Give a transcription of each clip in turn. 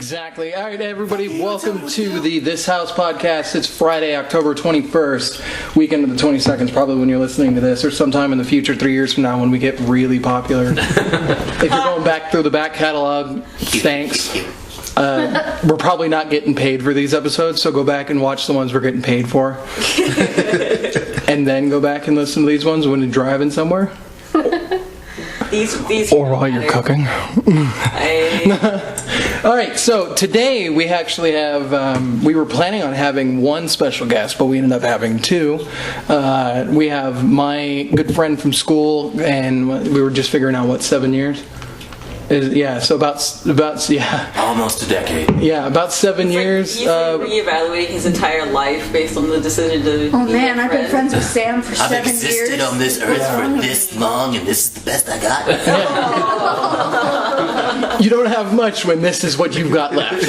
Exactly. All right, everybody, welcome to the This House podcast. It's Friday, October 21st, weekend of the 22nd, probably when you're listening to this, or sometime in the future, 3 years from now when we get really popular. If you're going back through the back catalog, thanks. We're probably not getting paid for these episodes, so go back and watch the ones we're getting paid for. And then go back and listen to these ones when you're driving somewhere. These or while you're cooking. All right, so today we actually have, we were planning on having one special guest, but we ended up having two. We have my good friend from school, and we were just figuring out, 7 years? So about almost a decade. Yeah, about 7 years. He's reevaluating his entire life based on the decision to. Oh man, I've been friends with Sam for 7 years. I've existed on this earth for this long, and this is the best I got. You don't have much when this is what you've got left.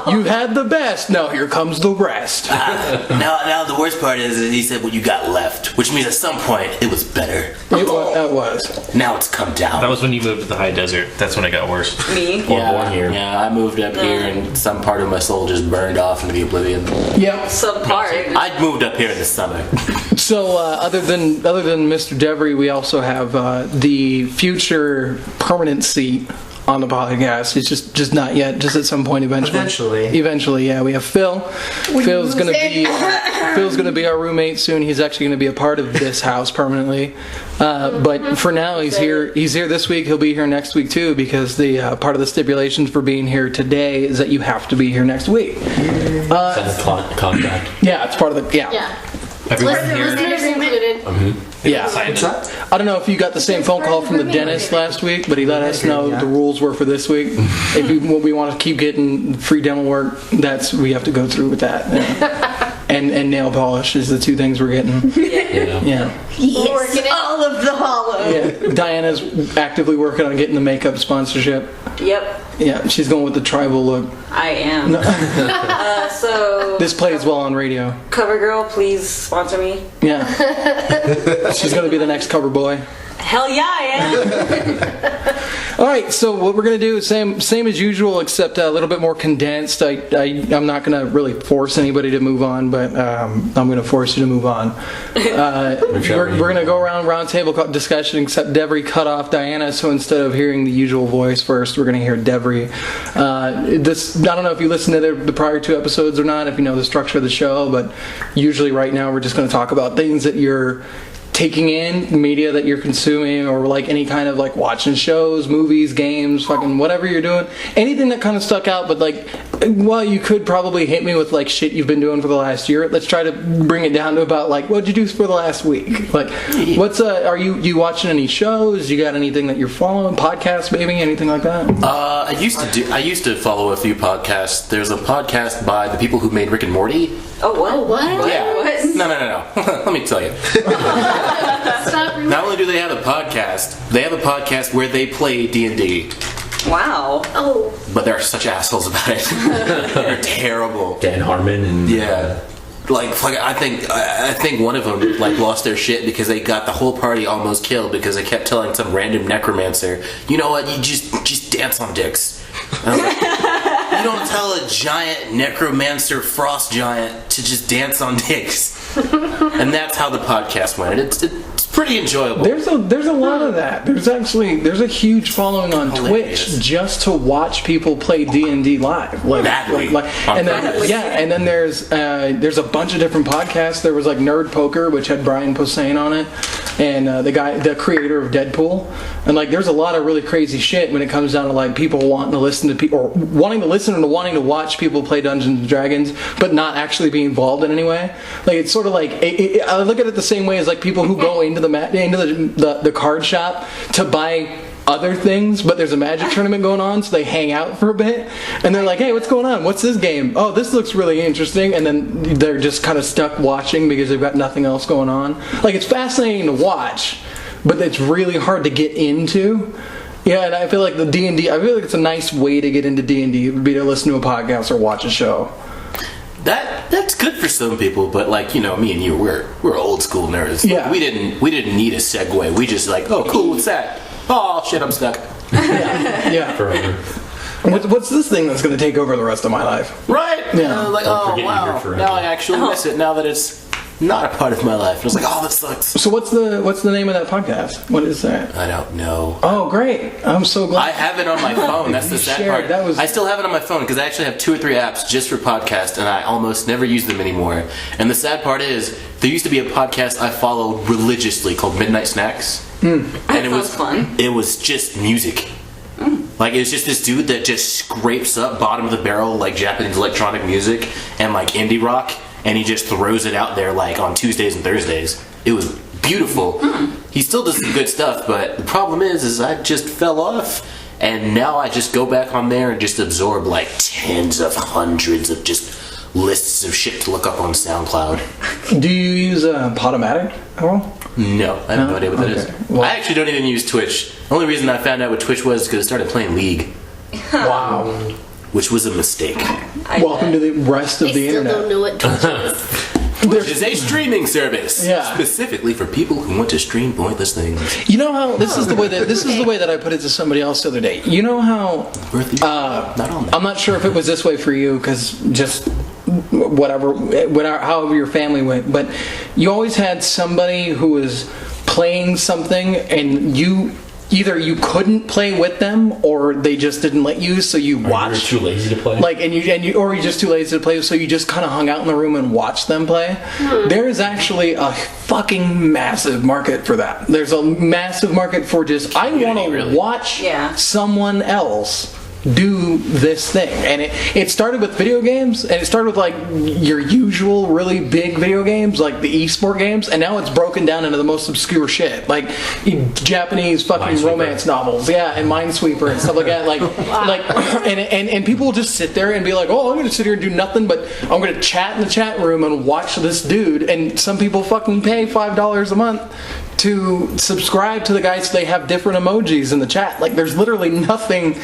You had the best. Now here comes the rest. Now the worst part is that he said what you got left, which means at some point it was better. That was. Now it's come down. That was when you moved to the high desert. That's when it got worse. Me? Born here. Yeah, I moved up here, and some part of my soul just burned off into the oblivion. Yep. Some part. I moved up here in the summer. So other than Mr. Devery, we also have the future permanent seat on the podcast. It's just not yet. Just at some point eventually, yeah. We have Phil. Phil's gonna be our roommate soon. He's actually gonna be a part of this house permanently. But for now, he's here. He's here this week. He'll be here next week too, because the part of the stipulations for being here today is that you have to be here next week. Contract. Yeah, it's part of the Yeah. Everyone here. Listeners included. Yeah. I don't know if you got the same phone call from the dentist last week, but he let us know the rules were for this week. If we want to keep getting free dental work, we have to go through with that. Yeah. And nail polish is the two things we're getting. Yeah. Yes, all of the hollow. Yeah. Diana's actively working on getting the makeup sponsorship. Yep. Yeah, she's going with the tribal look. I am. So. This plays well on radio. CoverGirl, please sponsor me. Yeah. She's going to be the next cover boy. Hell yeah, I am. All right, so what we're going to do is same as usual, except a little bit more condensed. I'm not going to really force anybody to move on, but I'm going to force you to move on. We're going to go around roundtable discussion, except Devery cut off Diana, so instead of hearing the usual voice first, we're going to hear Devery. I don't know if you listened to the prior two episodes or not, if you know the structure of the show, but usually right now we're just going to talk about things that you're taking in, media that you're consuming, or like any kind of like watching shows, movies, games, fucking whatever you're doing, anything that kind of stuck out. But like, well, you could probably hit me with like shit you've been doing for the last year. Let's try to bring it down to about like, what'd you do for the last week? Like, are you watching any shows? You got anything that you're following? Podcasts, maybe, anything like that? I used to follow a few podcasts. There's a podcast by the people who made Rick and Morty. Oh, what? Yeah. What? No. Let me tell you. Not only do they have a podcast, they have a podcast where they play D&D. Wow. Oh. But they're such assholes about it. They're terrible. Dan Harmon and yeah. Like I think one of them like lost their shit because they got the whole party almost killed because they kept telling some random necromancer, you know what, you just dance on dicks. And I was like, you don't tell a giant necromancer frost giant to just dance on dicks. And that's how the podcast went. It's pretty enjoyable. There's a lot of that. There's a huge following on Twitch just to watch people play D&D live. And then there's a bunch of different podcasts. There was like Nerd Poker, which had Brian Posehn on it, and the creator of Deadpool. And like, there's a lot of really crazy shit when it comes down to like people wanting to listen to people, or wanting to listen and wanting to watch people play Dungeons and Dragons, but not actually be involved in any way. Like, it's sort of like I look at it the same way as like people who go into the card shop to buy other things, but there's a Magic tournament going on, so they hang out for a bit, and they're like, hey, what's going on? What's this game? Oh, this looks really interesting, and then they're just kind of stuck watching because they've got nothing else going on. Like, it's fascinating to watch, but it's really hard to get into. Yeah, and I feel like I feel like it's a nice way to get into D&D, would be to listen to a podcast or watch a show. That's good for some people, but like, you know, me and you, we're old school nerds. Yeah. We didn't need a segue. We just like, oh, cool, what's that? Oh shit, I'm stuck. Yeah. forever. What's this thing that's going to take over the rest of my life? Right? Yeah. Like, Don't oh forget you're here wow. forever. Now I actually miss it. Now that it's not a part of my life. I was like, oh, that sucks. So what's the name of that podcast? What is that? I don't know. Oh, great! I'm so glad. I have it on my phone. That's the sad shared. part. That was- I still have it on my phone because I actually have 2 or 3 apps just for podcast, and I almost never use them anymore. And the sad part is, there used to be a podcast I followed religiously called Midnight Snacks, and it was sounds fun. It was just music. Like, it was just this dude that just scrapes up bottom of the barrel like Japanese electronic music and like indie rock, and he just throws it out there like on Tuesdays and Thursdays. It was beautiful. He still does some good stuff, but the problem is I just fell off, and now I just go back on there and just absorb like tens of hundreds of just lists of shit to look up on SoundCloud. Do you use Podomatic at all? No, I have no idea what that is. Okay. Well- I actually don't even use Twitch. The only reason I found out what Twitch was because I started playing League, Wow! which was a mistake. Welcome to the rest of I the still don't internet. know what Twitch is. Which is a streaming service, Yeah. specifically for people who want to stream pointless things. You know how this is the way that I put it to somebody else the other day. You know how Not on that. I'm not sure if it was this way for you because just whatever, however your family went, but you always had somebody who was playing something and either you couldn't play with them or they just didn't let you, so you You're watched. too lazy to play. Like or you're just too lazy to play, so you just kind of hung out in the room and watched them play. There is actually a fucking massive market for that. There's a massive market for just I want to really. watch Yeah. someone else do this thing, and it started with video games, and it started with like your usual really big video games like the esport games, and now it's broken down into the most obscure shit like Japanese fucking Minesweeper. romance novels, yeah, and Minesweeper and stuff like that, like and people will just sit there and be like, oh, I'm gonna sit here and do nothing but I'm gonna chat in the chat room and watch this dude, and some people fucking pay $5 a month to subscribe to the guy so they have different emojis in the chat. Like there's literally nothing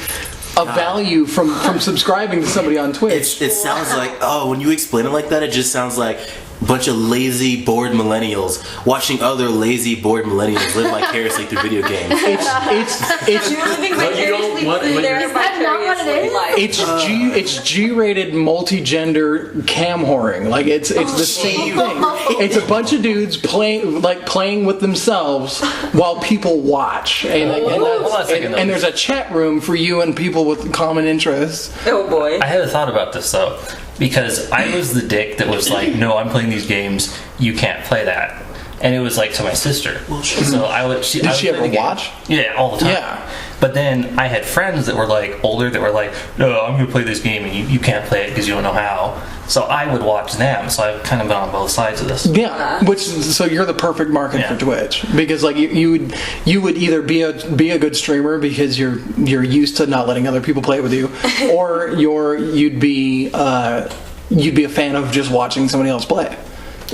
of value from subscribing to somebody on Twitch. It sounds like, oh, when you explain it like that, it just sounds like a bunch of lazy, bored millennials watching other lazy, bored millennials live vicariously through video games. It's You're living But you don't vicariously want- through but their Is that not what it vicarious is? life. it's G-rated multi-gender cam whoring. Like it's the same thing. It's a bunch of dudes playing with themselves while people watch, and Hold on a second, though. there's a chat room for you and people with common interests. Oh boy. I had a thought about this though, because I was the dick that was like, "No, I'm playing these games. You can't play that." And it was like to my sister. So I would. Did she ever watch? Yeah, all the time. Yeah. But then I had friends that were like older that were like, "No, I'm gonna play this game, and you can't play it because you don't know how." So I would watch them. So I've kind of been on both sides of this. Yeah, so you're the perfect market for Yeah. Twitch because like you would either be a good streamer because you're used to not letting other people play with you, or you'd be a fan of just watching somebody else play.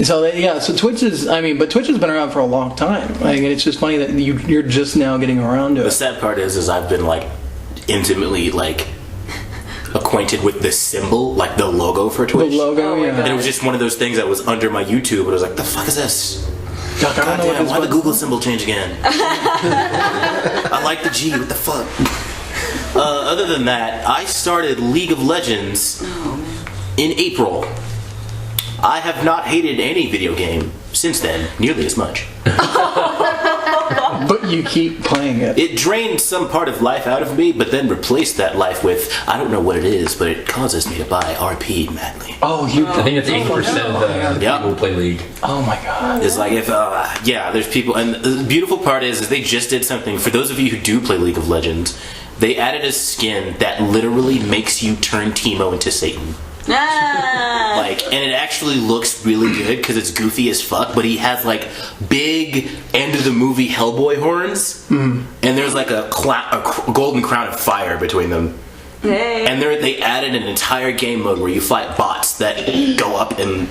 So so Twitch but Twitch has been around for a long time. Like, and it's just funny that you're just now getting around to The it. sad part is I've been like intimately like acquainted with the symbol, like the logo for The Twitch. logo, Oh my yeah. And it was just one of those things that was under my YouTube, and I was like, the fuck is this? God, I don't know what Goddamn, this why the button- Google symbol change again? I like the G, what the fuck? Other than that, I started League of Legends in April. I have not hated any video game since then, nearly as much. But you keep playing it. It drained some part of life out of me, but then replaced that life with, I don't know what it is, but it causes me to buy RP madly. Oh, you. I think it's 80% of the Yeah. people who play League. Oh my god. It's like if, there's people, and the beautiful part is they just did something. For those of you who do play League of Legends, they added a skin that literally makes you turn Teemo into Satan. Ah. Like, and it actually looks really good because it's goofy as fuck, but he has like big end of the movie Hellboy horns, and there's like a golden crown of fire between them. Hey. And they added an entire game mode where you fight bots that go up in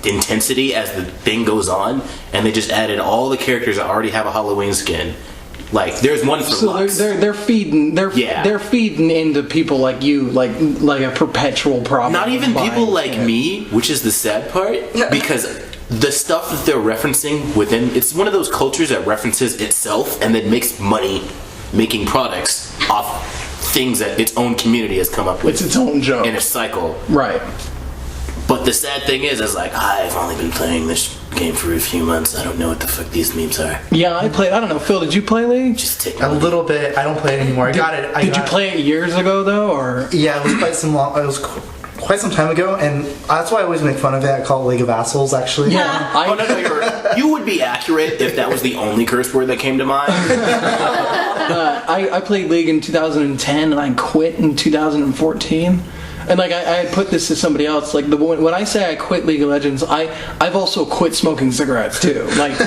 intensity as the thing goes on, and they just added all the characters that already have a Halloween skin. Like, there's one for So Lux. they're feeding they're feeding into people like you like a perpetual problem. Not even of people buying like shit. me, which is the sad part, because the stuff that they're referencing within, it's one of those cultures that references itself and then makes money making products off things that its own community has come up with. It's its own joke. In a cycle. Right. But the sad thing is like, I've only been playing this game for a few months. I don't know what the fuck these memes are. Yeah, I played. I don't know, Phil. Did you play League? Just take A little bit. I don't play it anymore. Did you play it years ago though, or? Yeah, it was quite some time ago, and that's why I always make fun of it. I call it League of Assholes, actually. Yeah. Oh no, you would be accurate if that was the only curse word that came to mind. I played League in 2010 and I quit in 2014. And like I put this to somebody else, like when I say I quit League of Legends, I've also quit smoking cigarettes too. Like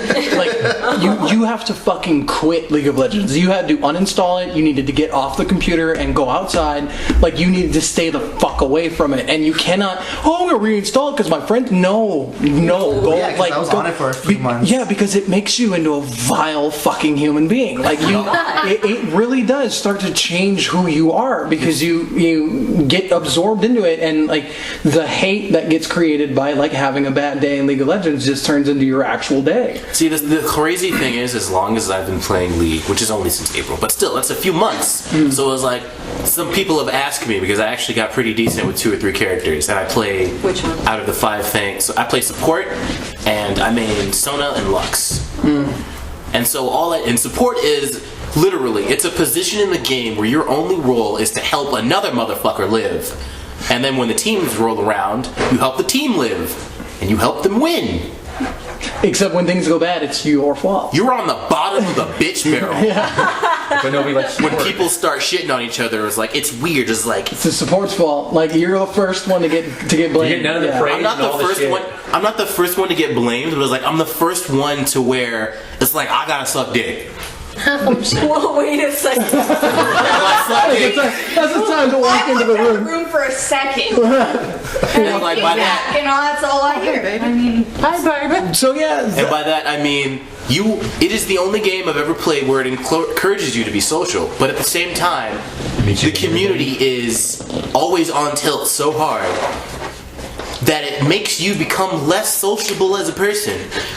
you have to fucking quit League of Legends. You had to uninstall it. You needed to get off the computer and go outside. Like you needed to stay the fuck away from it. And you cannot. Oh, I'm gonna reinstall it because my friend. No, go. Yeah, 'cause I was on it for a few months. Yeah, because it makes you into a vile fucking human being. Like it really does start to change who you are because you get absorbed into it, and like the hate that gets created by like having a bad day in League of Legends just turns into your actual day. See, the crazy thing is, as long as I've been playing League, which is only since April, but still, that's a few months. So it was like, some people have asked me, because I actually got pretty decent with 2 or 3 characters, and I play Which one? out of the 5 things. So I play support, and I main Sona and Lux. And so and support is literally, it's a position in the game where your only role is to help another motherfucker live. And then when the teams roll around, you help the team live. And you help them win. Except when things go bad, it's your fault. You're on the bottom of the bitch barrel. But nobody likes When people start shitting on each other, it's like, it's weird. It's like, It's the support's fault. Like you're the first one to get blamed. You get none of the praise. I'm not and the all the first shit. one. I'm not the first one to get blamed, but it's like I'm the first one to where it's like I gotta suck dick. Well, wait a second. I suck dick. That's the time to walk into the room. For a second. And like by that, You know, that's all I hear. I mean, hi, baby. So yeah, and by that I mean it is the only game I've ever played where it encourages you to be social, but at the same time, the community is always on tilt so hard that it makes you become less sociable as a person.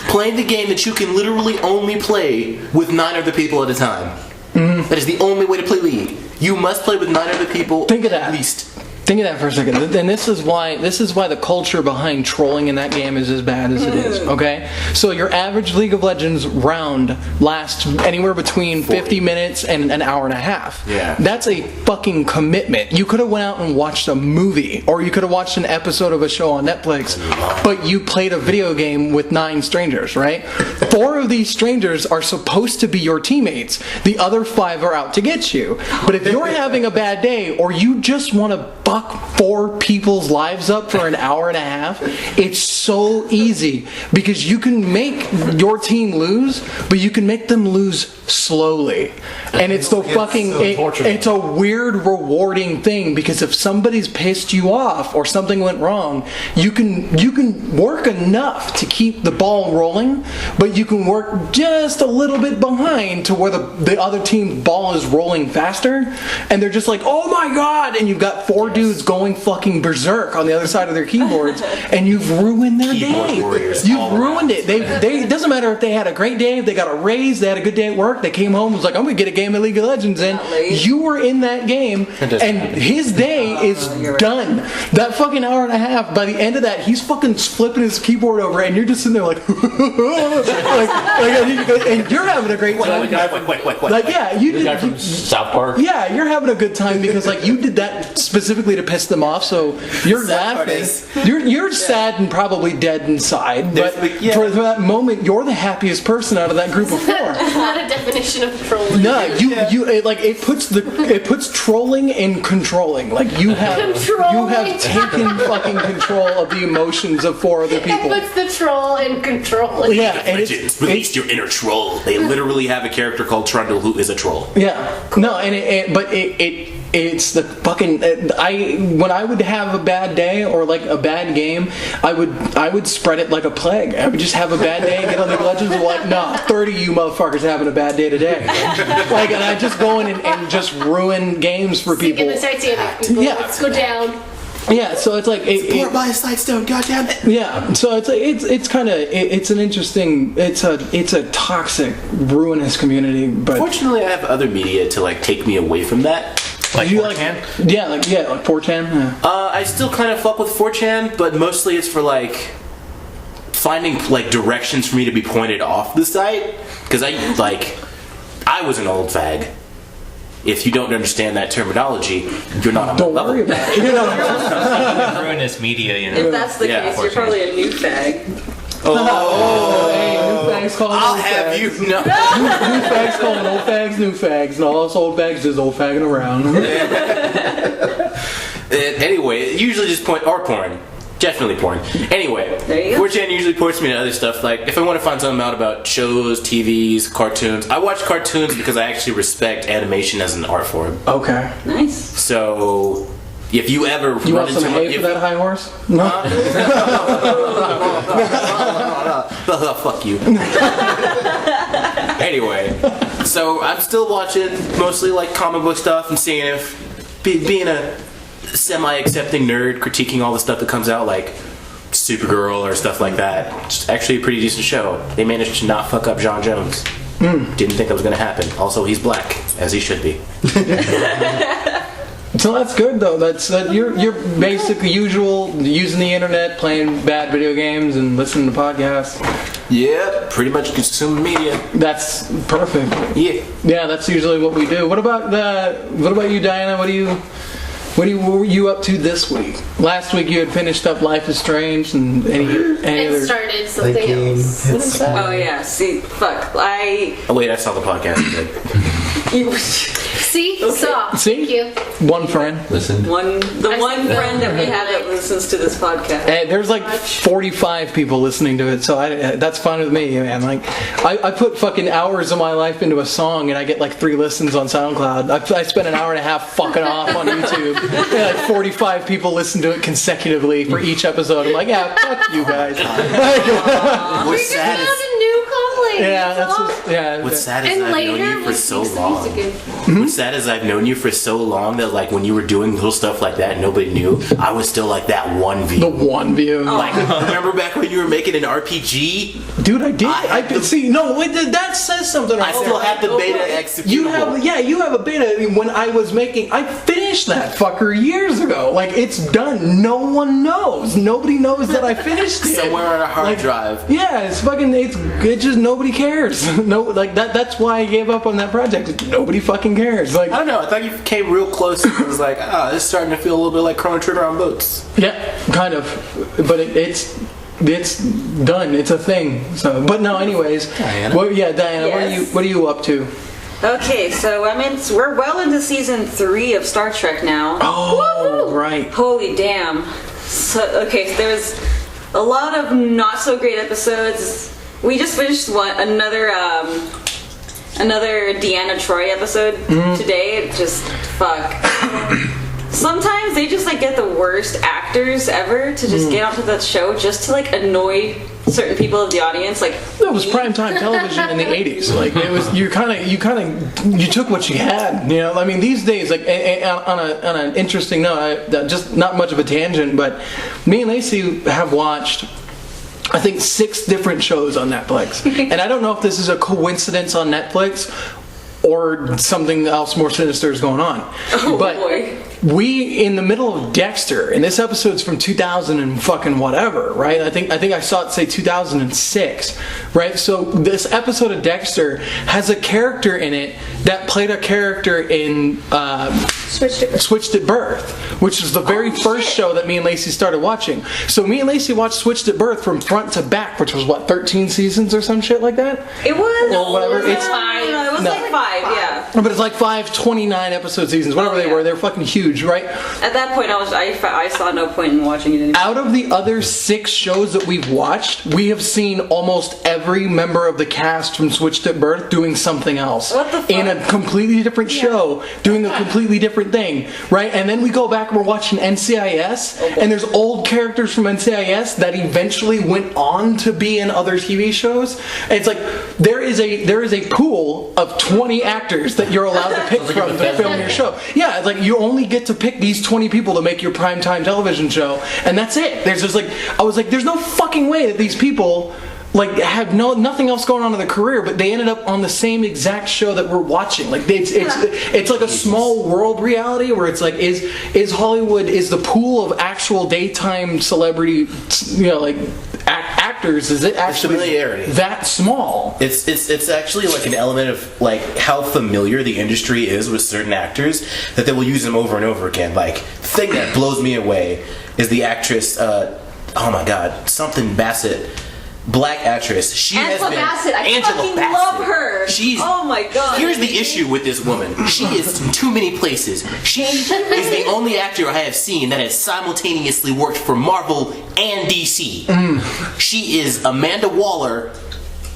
Playing the game that you can literally only play with 9 other people at a time. That is the only way to play League. You must play with 9 other people. Think of that. At least. think of that for a second. And this is why the culture behind trolling in that game is as bad as it is. Okay, so your average League of Legends round lasts anywhere between 50 minutes and an hour and a half. Yeah, that's a fucking commitment. You could have went out and watched a movie, or you could have watched an episode of a show on Netflix, but you played a video game with 9 strangers, right? 4 of these strangers are supposed to be your teammates. The other 5 are out to get you. But if you're having a bad day, or you just want to fuck 4 people's lives up for an hour and a half, it's so easy, because you can make your team lose, but you can make them lose slowly. And it's the fucking it's a weird rewarding thing, because if somebody's pissed you off or something went wrong, you can work enough to keep the ball rolling, but you can work just a little bit behind to where the other team's ball is rolling faster, and they're just like, oh my god, and you've got 4 dudes going fucking berserk on the other side of their keyboards, and you've ruined their day. You've ruined it. It doesn't matter if they had a great day, if they got a raise, they had a good day at work, they came home, was like, I'm gonna get a game of League of Legends in. You were in that game, and his day is done. That fucking hour and a half, by the end of that, he's fucking flipping his keyboard over, and you're just sitting there like, and you're having a great time. Like, yeah, you did. The guy from South Park. Yeah, you're having a good time because like you did that specifically to piss them off, so you're laughing. You're sad and probably dead inside, but for that moment, you're the happiest person out of that group of 4. That's not a definition of trolling. No, it puts trolling in controlling. Like you have taken fucking control of the emotions of 4 other people. It puts the troll in control. Yeah, and Legends, release your inner troll. They literally have a character called Trundle who is a troll. Yeah, no, and it's the fucking. When I would have a bad day or like a bad game, I would spread it like a plague. I would just have a bad day, get on League of Legends, and like, nah, 30 of you motherfuckers having a bad day today. Like, and I just go in and just ruin games for people. Get the Titanic people. Yeah. Let's go down. Yeah, so it's like Support by a Sightstone, goddammit. Yeah, so it's kind of it's an interesting it's a toxic, ruinous community. But fortunately, I have other media to like take me away from that. Like You 4chan? Yeah, like 4chan. Yeah. I still kind of fuck with 4chan, but mostly it's for like finding like directions for me to be pointed off the site because I was an old fag. If you don't understand that terminology, you're not on Don't my level. worry about it. You know. Ruinous media, you know. If that's the Yeah, case, you're probably a new fag. Hey, new fags calling I'll old have fags. you know. New fags calling old fags new fags, and all us old fags just old fagging around. Anyway, usually just porn. Definitely porn. Anyway, There you go. 4chan usually points me to other stuff. Like, if I want to find something out about shows, TVs, cartoons, I watch cartoons because I actually respect animation as an art form. Okay. Nice. So, if you ever You run want some into hay for that high horse? No. fuck you. Anyway, so I'm still watching mostly like comic book stuff and seeing if being a semi-accepting nerd, critiquing all the stuff that comes out, like Supergirl or stuff like that. It's actually a pretty decent show. They managed to not fuck up John Jones. Didn't think it was going to happen. Also, he's black, as he should be. So that's good though. You're basically usual using the internet, playing bad video games, and listening to podcasts. Yeah, pretty much consume media. That's perfect. Yeah. Yeah, that's usually what we do. What about you, Diana? What were you up to this week? Last week you had finished up Life is Strange and any And other. started something The game else. hits What is that? Oh yeah. See, fuck. Oh wait, I saw the podcast. See? Stop. See? Thank you. One friend. Listen. the one friend that we have that listens to this podcast. And there's like 45 people listening to it, so that's fine with me, man. Like, I put fucking hours of my life into a song, and I get like 3 listens on SoundCloud. I spent an hour and a half fucking off on YouTube, and like 45 people listen to it consecutively for each episode. I'm like, yeah, fuck you guys. We What's just sad found is a new calling. Yeah, That's all. what's sad is And I've known later, you for we so mix the long. music in. What's sad is I've known you for so long that like when you were doing little stuff like that and nobody knew, I was still like that one view. The one view. Like, remember back when you were making an RPG? Dude, I did. I had See, no, wait, that says something. I right still there. have the beta executable. You have a beta. When I was making, I finished that fucker years ago. Like, it's done. No one knows. Nobody knows that I finished it. somewhere on a hard Like, drive. Yeah, it's just nobody cares. No, like that's why I gave up on that project. Nobody fucking cares. Like, I don't know. I thought you came real close. It was like, this is starting to feel a little bit like Chrono Trigger on boats. yeah, kind of. But it's done. It's a thing. So, but no. Anyways, Diana? Diana, Yes. what are you up to? Okay, so we're well into season 3 of Star Trek now. Oh, right. Holy damn. So, okay, so there's a lot of not so great episodes. We just finished another Deanna Troy episode today. It just, fuck. Sometimes they just like get the worst actors ever to just get onto the show just to like annoy certain people of the audience. Like, That was primetime television in the 80s. Like, it was, you took what you had. You know, I mean, these days, like, on an interesting note, just not much of a tangent, but me and Lacey have watched, I think, 6 different shows on Netflix. And I don't know if this is a coincidence on Netflix or something else more sinister is going on. oh But boy. we in the middle of Dexter, and this episode's from 2000 and fucking whatever, right? I think I saw it say 2006, right? So this episode of Dexter has a character in it that played a character in Switched at Birth, which is the very first show that me and Lacey started watching. So me and Lacey watched Switched at Birth from front to back, which was what, 13 seasons or some shit like that? It was. Or whatever. No, It's- it was No. like 5, yeah. But it's like 5 29-episode seasons, whatever they yeah. were. They're fucking huge, right? At that point, I saw no point in watching it anymore. Out of the other 6 shows that we've watched, we have seen almost every member of the cast from Switched at Birth doing something else. What the fuck? In a completely different show, doing a completely different thing, right? And then we go back and we're watching NCIS, and there's old characters from NCIS that eventually went on to be in other TV shows. And it's like, there is a pool of 20 actors that you're allowed to pick from to film your show. Yeah, it's like you only get to pick these 20 people to make your primetime television show, and that's it. There's just like, I was like, there's no fucking way that these people like have nothing else going on in their career, but they ended up on the same exact show that we're watching. Like it's like a small world reality where it's like is Hollywood, is the pool of actual daytime celebrity, like actors, is it actually familiarity that small? It's actually like an element of like how familiar the industry is with certain actors that they will use them over and over again. Like the thing that blows me away is the actress, oh my god, something Bassett. Black actress. She Angela has been Bassett. I Angela fucking Bassett. love her. Oh my god. Here's the issue with this woman. She is in too many places. She is the only actor I have seen that has simultaneously worked for Marvel and DC. She is Amanda Waller,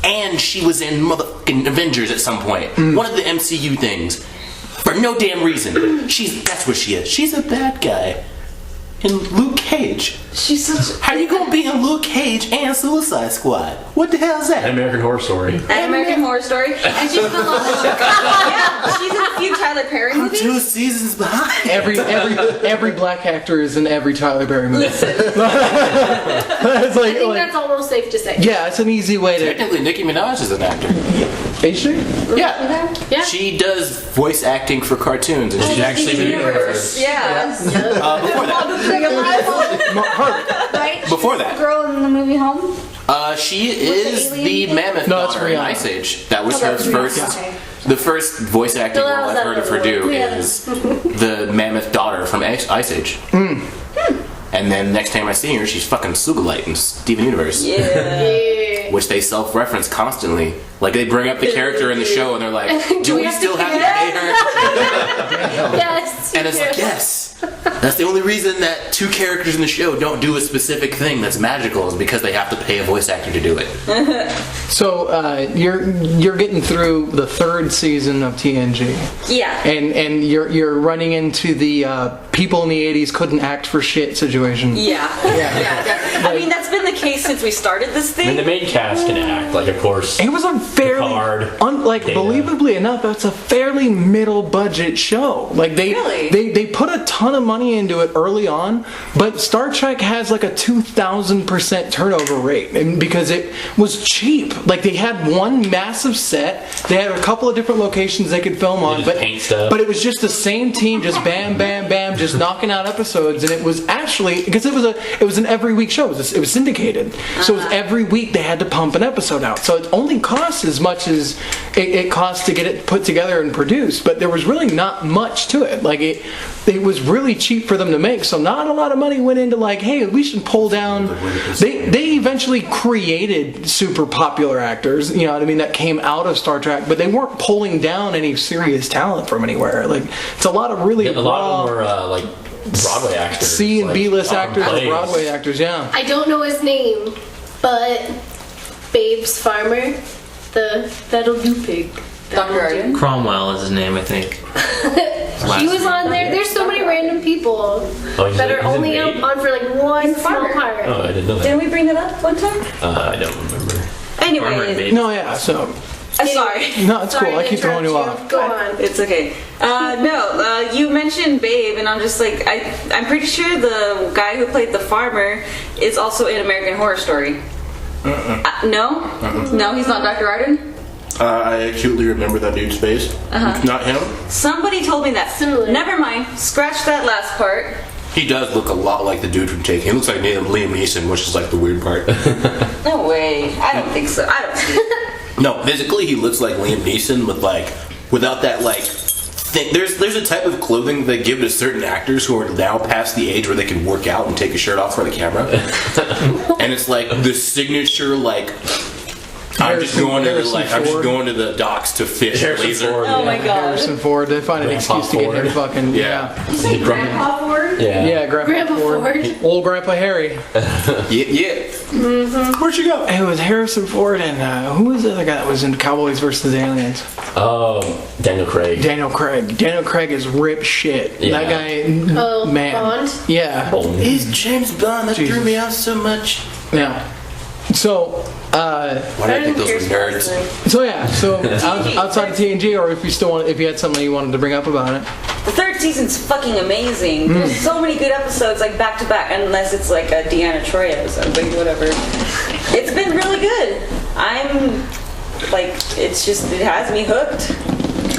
and she was in motherfucking Avengers at some point. One of the MCU things. For no damn reason. That's what she is. She's a bad guy. In Luke Cage. She's such. How you gonna be in Luke Cage and Suicide Squad? What the hell is that? American Horror Story. An American Horror Story, and she's been yeah, she's in a few Tyler Perry movies. 2 seasons behind. Every black actor is in every Tyler Perry movie. It's I think that's almost safe to say. yeah, it's an easy way to. Technically, Nicki Minaj is an actor. Is she? Yeah. Yeah. She does voice acting for cartoons, and she's actually been Universe. Yeah. before that. Right? Before that. Girl in the movie Home. She is the mammoth No, that's daughter in Rihanna. Ice Age. That was Oh, her that's first. Rihanna. Okay. The first voice acting So that role was I've heard of her that do one. Yeah. is the mammoth daughter from Ice Age. And then next time I see her, she's fucking Sugalite in Steven Universe. Yeah. Which they self-reference constantly. Like they bring up the character in the show and they're like, "Do we still have to pay her?" Yes. And it's like, yes. That's the only reason that 2 characters in the show don't do a specific thing that's magical is because they have to pay a voice actor to do it. So you're getting through the 3rd season of TNG, Yeah. and you're running into the people in the 80s couldn't act for shit situation. Yeah. I mean, that's been the case since we started this I mean, thing. the main cast can act, like, of course. It was a fairly, Picard, Data. believably enough, it's a fairly middle budget show. Like Really? they put a ton of money into it early on, but Star Trek has like a 2,000% turnover rate, and because it was cheap. Like they had one massive set, they had a couple of different locations they could film on, just but paint stuff. but it was just the same team, just bam, bam, bam, just knocking out episodes, and it was actually because it was an every week show. It was syndicated, so it was every week they had to pump an episode out. So it only costs as much as it costs to get it put together and produced, but there was really not much to it. Like it was really cheap for them to make, so not a lot of money went into like, hey, we should pull down. They eventually created super popular actors, you know what I mean, that came out of Star Trek, but they weren't pulling down any serious talent from anywhere. Like it's a lot of really A lot of them were, like, Broadway actors. C and like, B-list on actors or plays. Broadway actors, yeah. I don't know his name, but Babes Farmer, the that'll do pig. Dr. Arden? Cromwell is his name, I think. He was on there. There's so many random people Oh, he's that in- are he's in only Babe? on for like one small farmer. part. Oh, I didn't know that. Didn't we bring that up one time? I don't remember. Farmer and Anyway, Babe. No, yeah, so I'm sorry. no, it's Sorry cool. I to keep throwing you interrupt off. Go on. It's okay. You mentioned Babe, and I'm just like, I'm pretty sure the guy who played the farmer is also in American Horror Story. No? No, he's not Dr. Arden? I acutely remember that dude's face. Not him. Somebody told me that. Similar. Never mind. Scratch that last part. He does look a lot like the dude from Taken. He looks like Liam Neeson, which is like the weird part. No way. I don't think so. I don't see it. No, physically he looks like Liam Neeson with like, without that like thing. There's a type of clothing they give to certain actors who are now past the age where they can work out and take a shirt off for the camera, and it's like the signature like. I'm just going to the docks to fish Harrison laser. Ford, Oh yeah. my god. Harrison Ford, they find an Grandpa excuse to get him Ford. fucking Yeah. Grandpa Ford? Yeah. yeah, Grandpa Ford. Old Grandpa Harry. Yeah. Where'd you go? It was Harrison Ford and who was the other guy that was in Cowboys versus Aliens? Daniel Craig. Daniel Craig. Daniel Craig is rip shit. Yeah. That guy, Oh, man. Bond? Yeah, He's James Bond. That Jesus. threw me out so much. yeah. So, Why did I think those were nerds? outside of TNG, or if you had something you wanted to bring up about it. The 3rd season's fucking amazing. There's so many good episodes, like back to back, unless it's like a Deanna Troy episode, but whatever. It's been really good. I'm like, it's just, it has me hooked.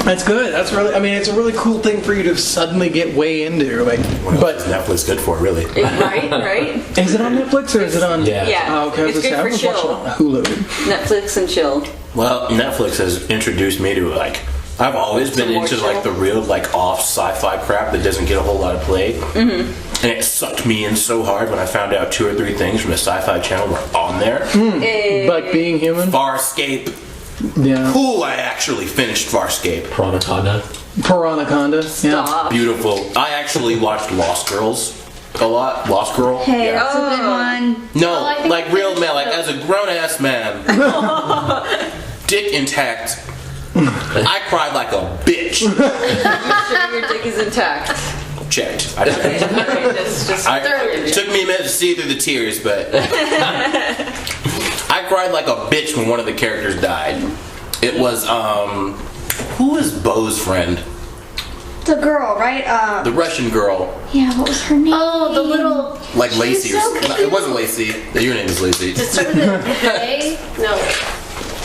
That's good. That's really. I mean, it's a really cool thing for you to suddenly get way into. Like, What's Netflix good for, really? Right? is it on Netflix or is it on? Yeah. Yeah. Oh, okay. It's good I for was watching it chill. on Hulu. Netflix and chill. Well, Netflix has introduced me to like. I've always been Some more into like chill. the real like off sci-fi crap that doesn't get a whole lot of play. Mm-hmm. And it sucked me in so hard when I found out 2 or 3 things from the Sci-Fi Channel were on there. Like being human. Farscape. Yeah. Ooh, I actually finished Farscape. Piranha. Piranaconda. Yeah. Stop. Beautiful. I actually watched Lost Girls a lot. Lost Girl. Hey, Yeah. that's a good one. No, I think like I real finished man, like it. as a grown ass man, dick intact. I cried like a bitch. You sure your dick is intact? Checked. I checked. Okay, alright, just It took me a minute to see through the tears, but I cried like a bitch when one of the characters died. It was who was Bo's friend? The girl, right? The Russian girl, Yeah, what was her name? Oh, the little. like Lacey. so Or, cute. it wasn't Lacey. Your name is Lacey. Sort of the day? No.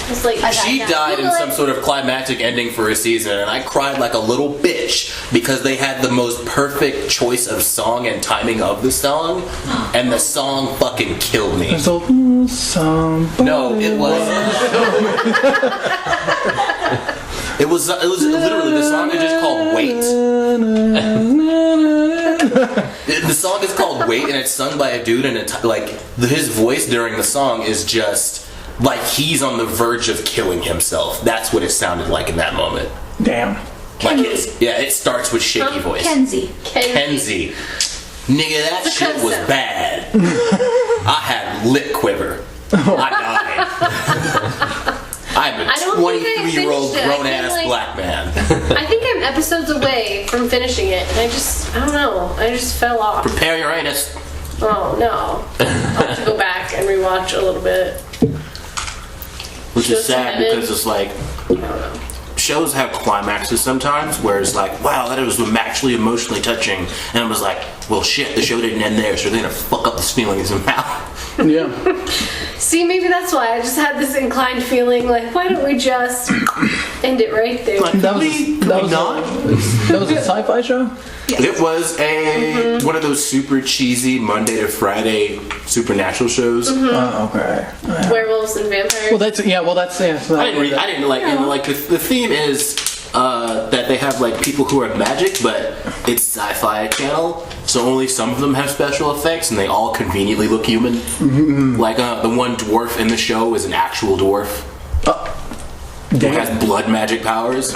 It's like. She died in some sort of climactic ending for a season, and I cried like a little bitch because they had the most perfect choice of song and timing of the song, and the song fucking killed me. So somebody. No, it was. It was literally, the song is just called Wait. The song is called Wait, and it's sung by a dude, and his voice during the song is just like he's on the verge of killing himself. That's what it sounded like in that moment. Damn. Like it starts with shaky voice. Kenzie. Kenzie. Nigga, that shit was bad. I had lip quiver. I died. I'm a I don't think I 23-year-old finished it. I grown feel ass like- black man. I think I'm episodes away from finishing it, and I don't know. I just fell off. Prepare your anus. Oh no. I'll have to go back and rewatch a little bit. Which is Just sad ended. because it's like shows have climaxes sometimes where it's like, wow, that was actually emotionally touching, and I was like, well shit, the show didn't end there, so they're gonna fuck up this feeling somehow. Yeah. See, maybe that's why I just had this inclined feeling like, why don't we just end it right there? That was a sci-fi show. It was one of those super cheesy Monday to Friday supernatural shows. Oh, okay. Werewolves and vampires. Well, that's so I didn't like, and like the theme is that they have like people who are magic, but it's Sci-Fi Channel, so only some of them have special effects, and they all conveniently look human. Like the one dwarf in the show is an actual dwarf who has blood magic powers.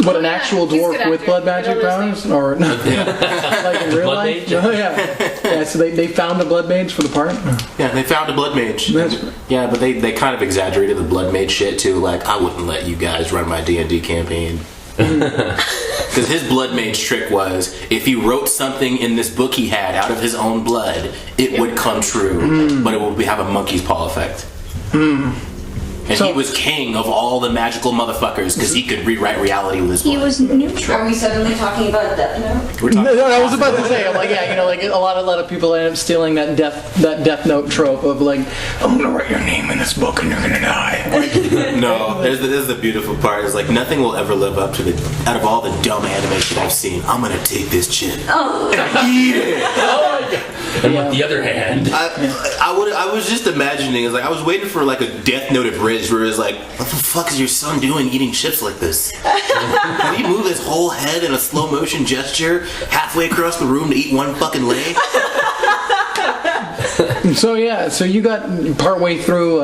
What, an actual he's a good dwarf with actor. blood magic I don't powers, or like in real Blood life? mage? Oh, yeah. Yeah. So they found a blood mage for the part. Yeah, they found a blood mage. That's- Yeah, but they kind of exaggerated the blood mage shit too. Like, I wouldn't let you guys run my D&D campaign. Because his blood mage trick was, if he wrote something in this book he had out of his own blood, it would come true, but it would have a monkey's paw effect. And So- he was king of all the magical motherfuckers because he could rewrite reality with his blood. He was neutral. Are we suddenly talking about Death Note? We're No, talking I was about to say, I'm like, yeah, you know, like a lot of people end up stealing that Death Note trope of like, I'm gonna write your name in this book and you're gonna die. No, this is the beautiful part. Is like nothing will ever live up to out of all the dumb animation I've seen. I'm gonna take this chip and eat it. And with the other hand, I was just imagining. It's like I was waiting for like a Death Note of Ridge, where it's like, what the fuck is your son doing eating chips like this? Can he move his whole head in a slow motion gesture halfway across the room to eat one fucking leg? So yeah, so you got partway through,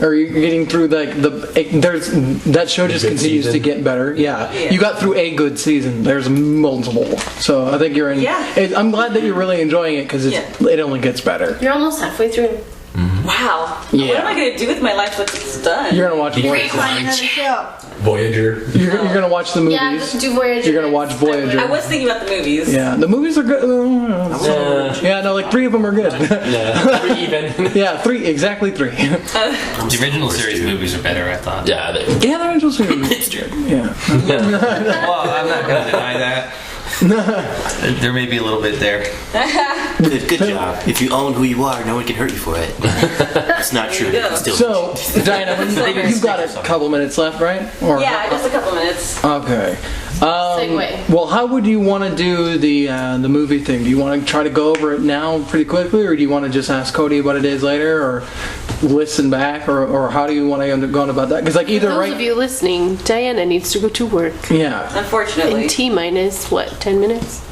or you're getting through like there's that show just Good continues to season. get better. Yeah, you got through a good season. There's multiple, so I think you're in. Yeah. I'm glad that you're really enjoying it because it only gets better. You're almost halfway through. Wow. Yeah. What am I gonna do with my life once it's done? You're gonna watch Voyager. Find another show. Voyager. You're gonna watch the movies. Yeah, do Voyager. You're gonna watch Voyager. I was thinking about the movies. Yeah, the movies are good. Yeah, no, like 3 of them are good. Yeah, pretty even. Yeah, exactly three. The original series movies are better, I thought. Yeah, Yeah, they're interesting. Yeah. Well, I'm not gonna deny that. There may be a little bit there. Good job. If you own who you are, no one can hurt you for it. That's not true. There you It's go. still So, Diana, you've got a couple minutes left, right? Or, Yeah, just a couple minutes. Okay. Segue. Well, how would you want to do the movie thing? Do you want to try to go over it now pretty quickly, or do you want to just ask Cody what it is later, or listen back, or how do you want to go on about that? Because like either Those right, of you listening, Diana needs to go to work. yeah. Unfortunately. In T minus, what, 10 minutes?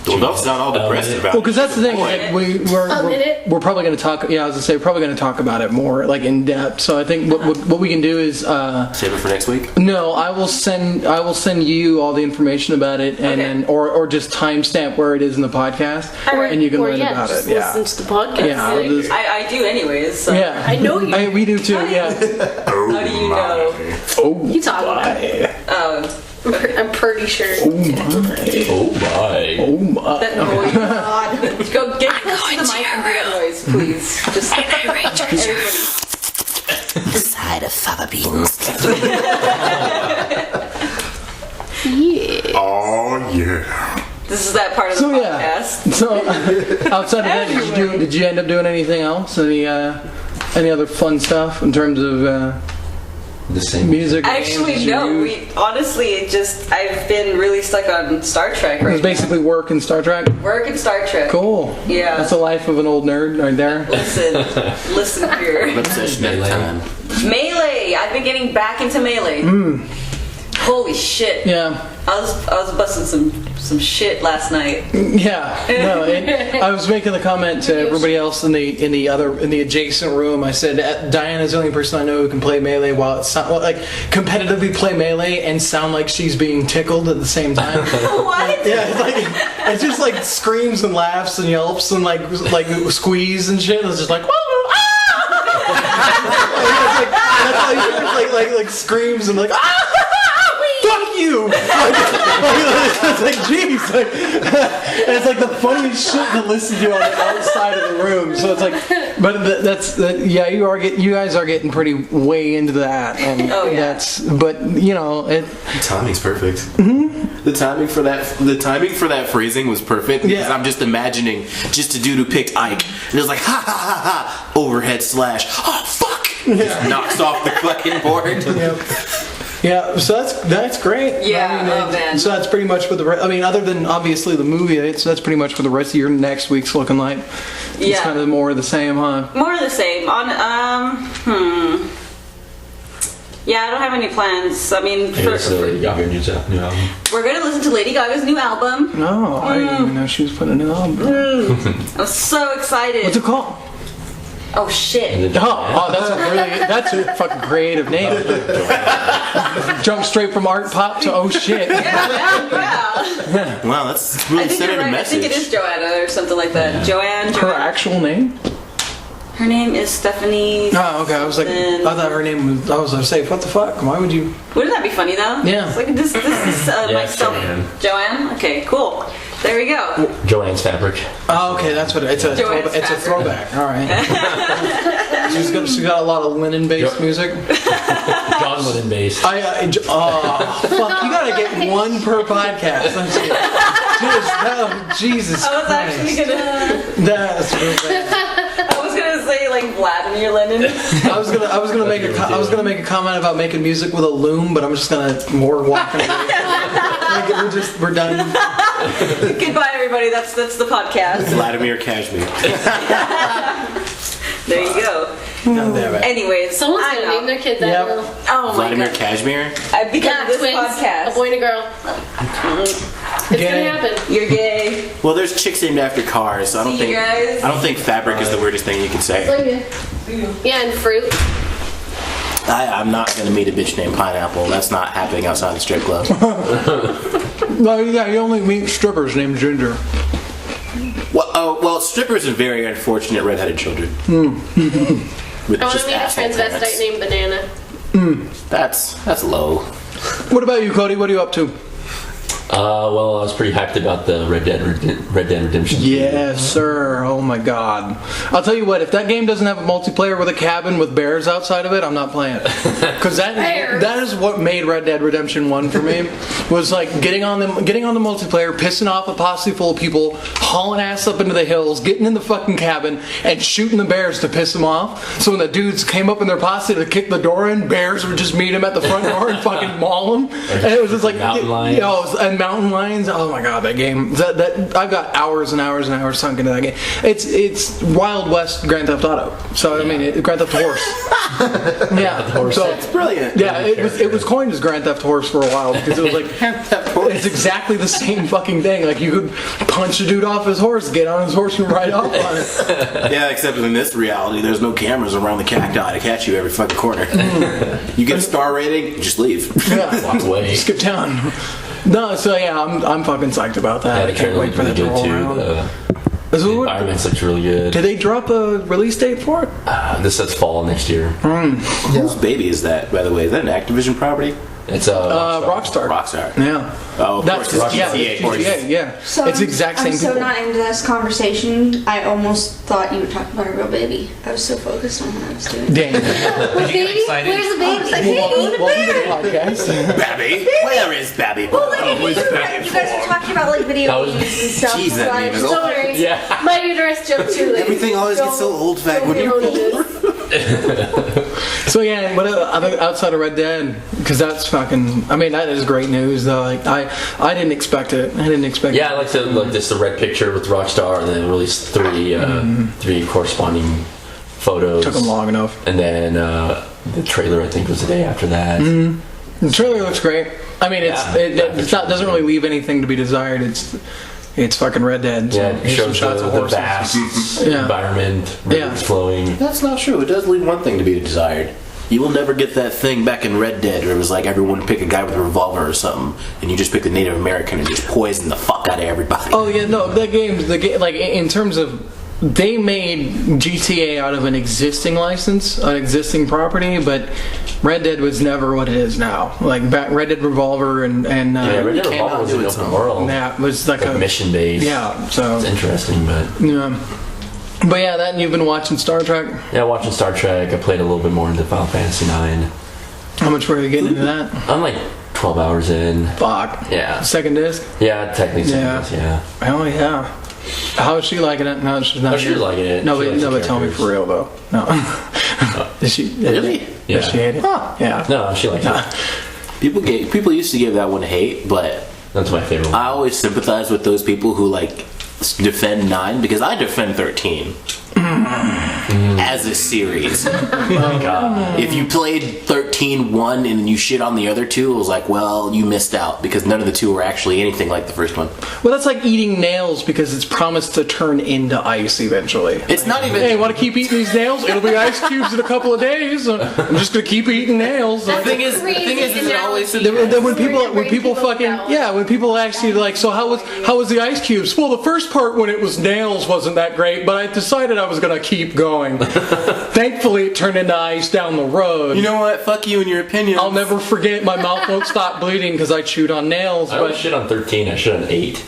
well, that's not all depressed about. Well, because that's the thing. Like we're probably going to talk. Yeah, I was going to say we're probably going to talk about it more like in depth. So I think what we can do is Save it for next week. no, I will send you all the information about it, and then or just timestamp where it is in the podcast, and you can learn about just it. Yeah, listen to the podcast. yeah, I'll just- I do anyways. So. yeah. I know you. We do too. Yeah. How do you know? Oh, You talk about my. I'm pretty sure. Oh my. Oh my. That noise. Go get close to the mic and do that noise, please. Just everybody. Side of fava beans. Yeah. Oh yeah. This is that part of the So yeah. podcast. So outside of that, did you end up doing anything else? Any other fun stuff in terms of The same. music? Actually, games no. you- We honestly I've been really stuck on Star Trek It was right basically work and Star Trek. now. Work and Star Trek. Cool. Yeah. That's the life of an old nerd right there. Listen here. Obsession at Melee. time. Melee. I've been getting back into Melee. Holy shit. Yeah. I was busting some shit last night. Yeah. No. I was making the comment to everybody else in the adjacent room. I said Diana's the only person I know who can play Melee while like competitively play Melee and sound like she's being tickled at the same time. What? Yeah, it's just like screams and laughs and yelps and like squeeze and shit. It's just like, whoa, ah! like screams and like, ah! Fuck you! It's like, jeez, and it's like the funniest shit to listen to on the outside of the room. So it's like, but yeah, you guys are getting pretty way into that, and Oh, yeah. but you know, it. Timing's perfect. Mm-hmm. The timing for that phrasing was perfect because Yeah. I'm just imagining just a dude who picked Ike and it was like ha ha ha ha overhead slash oh fuck just knocks off the fucking board. Yeah, so that's great. Yeah, oh, man. So that's pretty much what other than obviously the movie, that's pretty much what the rest of your next week's looking like. It's Yeah. kind of more of the same, huh? More of the same. Yeah, I don't have any plans. I mean, Lady Gaga new album. we're gonna listen to Lady Gaga's new album. No, I didn't even know she was putting a new album. I'm so excited. What's it called? Oh shit. Oh, that's a fucking creative name. Jump straight from art pop to oh shit. Yeah. Wow, that's I really think sending you're a right. I think message. it is Joanna or something like that. Her Joanna. actual name? Her name is Stephanie. Oh, okay. I was like, I thought her name was. I was gonna say, what the fuck? Why would you? Wouldn't that be funny though? Yeah. It's like this is Yeah, myself. Joanne. Joanne? Okay, cool. There we go. Joanne's Fabric. Oh, okay. That's what it's a. Joanne's It's a fabric. throwback. All right. she's got a lot of linen-based music. John Lennon based. Fuck! You gotta get one per podcast. Jesus I was Christ. actually gonna. That's real bad. I was gonna say like Vladimir Lenin. I was gonna make a comment about making music with a loom, but I'm just gonna more walking away. We're done. Goodbye, everybody. That's the podcast. Vladimir Kashmir. There you go. God damn it. Anyways, Someone's I gonna know. name their kid that Yep. now. Oh my Vladimir god. Kashmir. Because Yeah, of this twins. podcast. A boy and a girl. It's Gay. gonna happen. You're gay. Well, there's chicks named after cars, so I don't See you guys. think fabric is the weirdest thing you can say. Yeah, and fruit. I'm not gonna meet a bitch named Pineapple. That's not happening outside the strip club. No, yeah, you only meet strippers named Ginger. Well, strippers are very unfortunate redheaded children. With I want just to meet a asshole transvestite parents. named Banana. That's low. What about you, Cody? What are you up to? Well, I was pretty hyped about the Red Dead Redemption. Yes, sir. Oh my god. I'll tell you what, if that game doesn't have a multiplayer with a cabin with bears outside of it, I'm not playing it. Because that is what made Red Dead Redemption 1 for me. Was like getting on the multiplayer, pissing off a posse full of people, hauling ass up into the hills, getting in the fucking cabin, and shooting the bears to piss them off. So when the dudes came up in their posse to kick the door in, bears would just meet them at the front door and fucking maul them. And it was just like Mountain lions. and mountain lions. Oh my god, that game! That I've got hours and hours and hours sunk into that game. It's Wild West Grand Theft Auto. So I mean, Grand Theft Horse. Yeah, so It's brilliant. yeah, it was coined as Grand Theft Horse for a while because it was like it's exactly the same fucking thing. Like you could punch a dude off his horse, get on his horse, and ride off on it. Yeah, except in this reality, there's no cameras around the cacti to catch you every fucking corner. You get a star rating, just leave. Yeah, Walk away. skip town. No, so yeah, I'm fucking psyched about that. Yeah, I can't wait for that to roll around. The environment looks really good. Did they drop a release date for it? This says fall next year. Whose baby is that, by the way? Is that an Activision property? It's Rockstar. Rockstar. Yeah. Oh, of That's course. yeah, GTA, of course. GTA, yeah. So it's the exact same I'm so people. not into this conversation. I almost thought you were talking about a real baby. I was so focused on what I was doing. Dang. Did you get excited? Where's the baby? Welcome to the podcast. Babby? Where is Babby? Well, like, you guys were talking about like video games and stuff. Jeez, that so I name is just- old. Sorry. Yeah. My uterus jumped too late. Everything always gets so old fag when So yeah, what outside of Red Dead? Because that's fucking. I mean, that is great news though. Like I didn't expect it. I didn't expect. Yeah, I like the red picture with Rockstar, and then released three corresponding photos. Took them long enough. And then the trailer, I think, was the day after that. The trailer looks great. I mean, doesn't really leave anything to be desired. It's fucking Red Dead. So Yeah, it here's some shows shots of the horses. vast Yeah. environment, rivers Yeah. flowing. That's not true. It does leave one thing to be desired. You will never get that thing back in Red Dead where it was like everyone pick a guy with a revolver or something, and you just pick the Native American and just poison the fuck out of everybody. Oh yeah, no, the game, like in terms of, they made GTA out of an existing license, an existing property, but Red Dead was never what it is now. Like Red Dead Revolver and Yeah, Red Dead came Revolver out was an doing open something. world. yeah, it was like a mission based. yeah. So It's interesting, but yeah, but yeah, that and you've been watching Star Trek. yeah, watching Star Trek, I played a little bit more into Final Fantasy 9. How much were you getting into that? I'm like 12 hours in. Fuck. Yeah. Second disc. Yeah, technically, Yeah. yeah. Oh yeah. How is she liking it? No, she's not. Oh, she's liking it. No, She likes the but tell me characters. for real though. No. Is she Really? Yeah. Does she hate it? Yeah. No, she likes it. People used to give that one hate, but That's my favorite one. I always sympathize with those people who like defend 9 because I defend 13 as a series. If you played 13-1 and then you shit on the other two, it was like, well, you missed out because none of the two were actually anything like the first one. Well, that's like eating nails because it's promised to turn into ice eventually. It's not even. Hey, want to keep eating these nails? It'll be ice cubes in a couple of days. I'm just gonna keep eating nails. The thing is, it always. Then when people fucking when people ask you like, so how was the ice cubes? Well, the first part when it was nails wasn't that great, but I decided I was gonna keep going. Thankfully, it turned into ice down the road. You know what? Fuck you and your opinion. I'll never forget. My mouth won't stop bleeding because I chewed on nails. I don't But shit on 13, I shit on 8.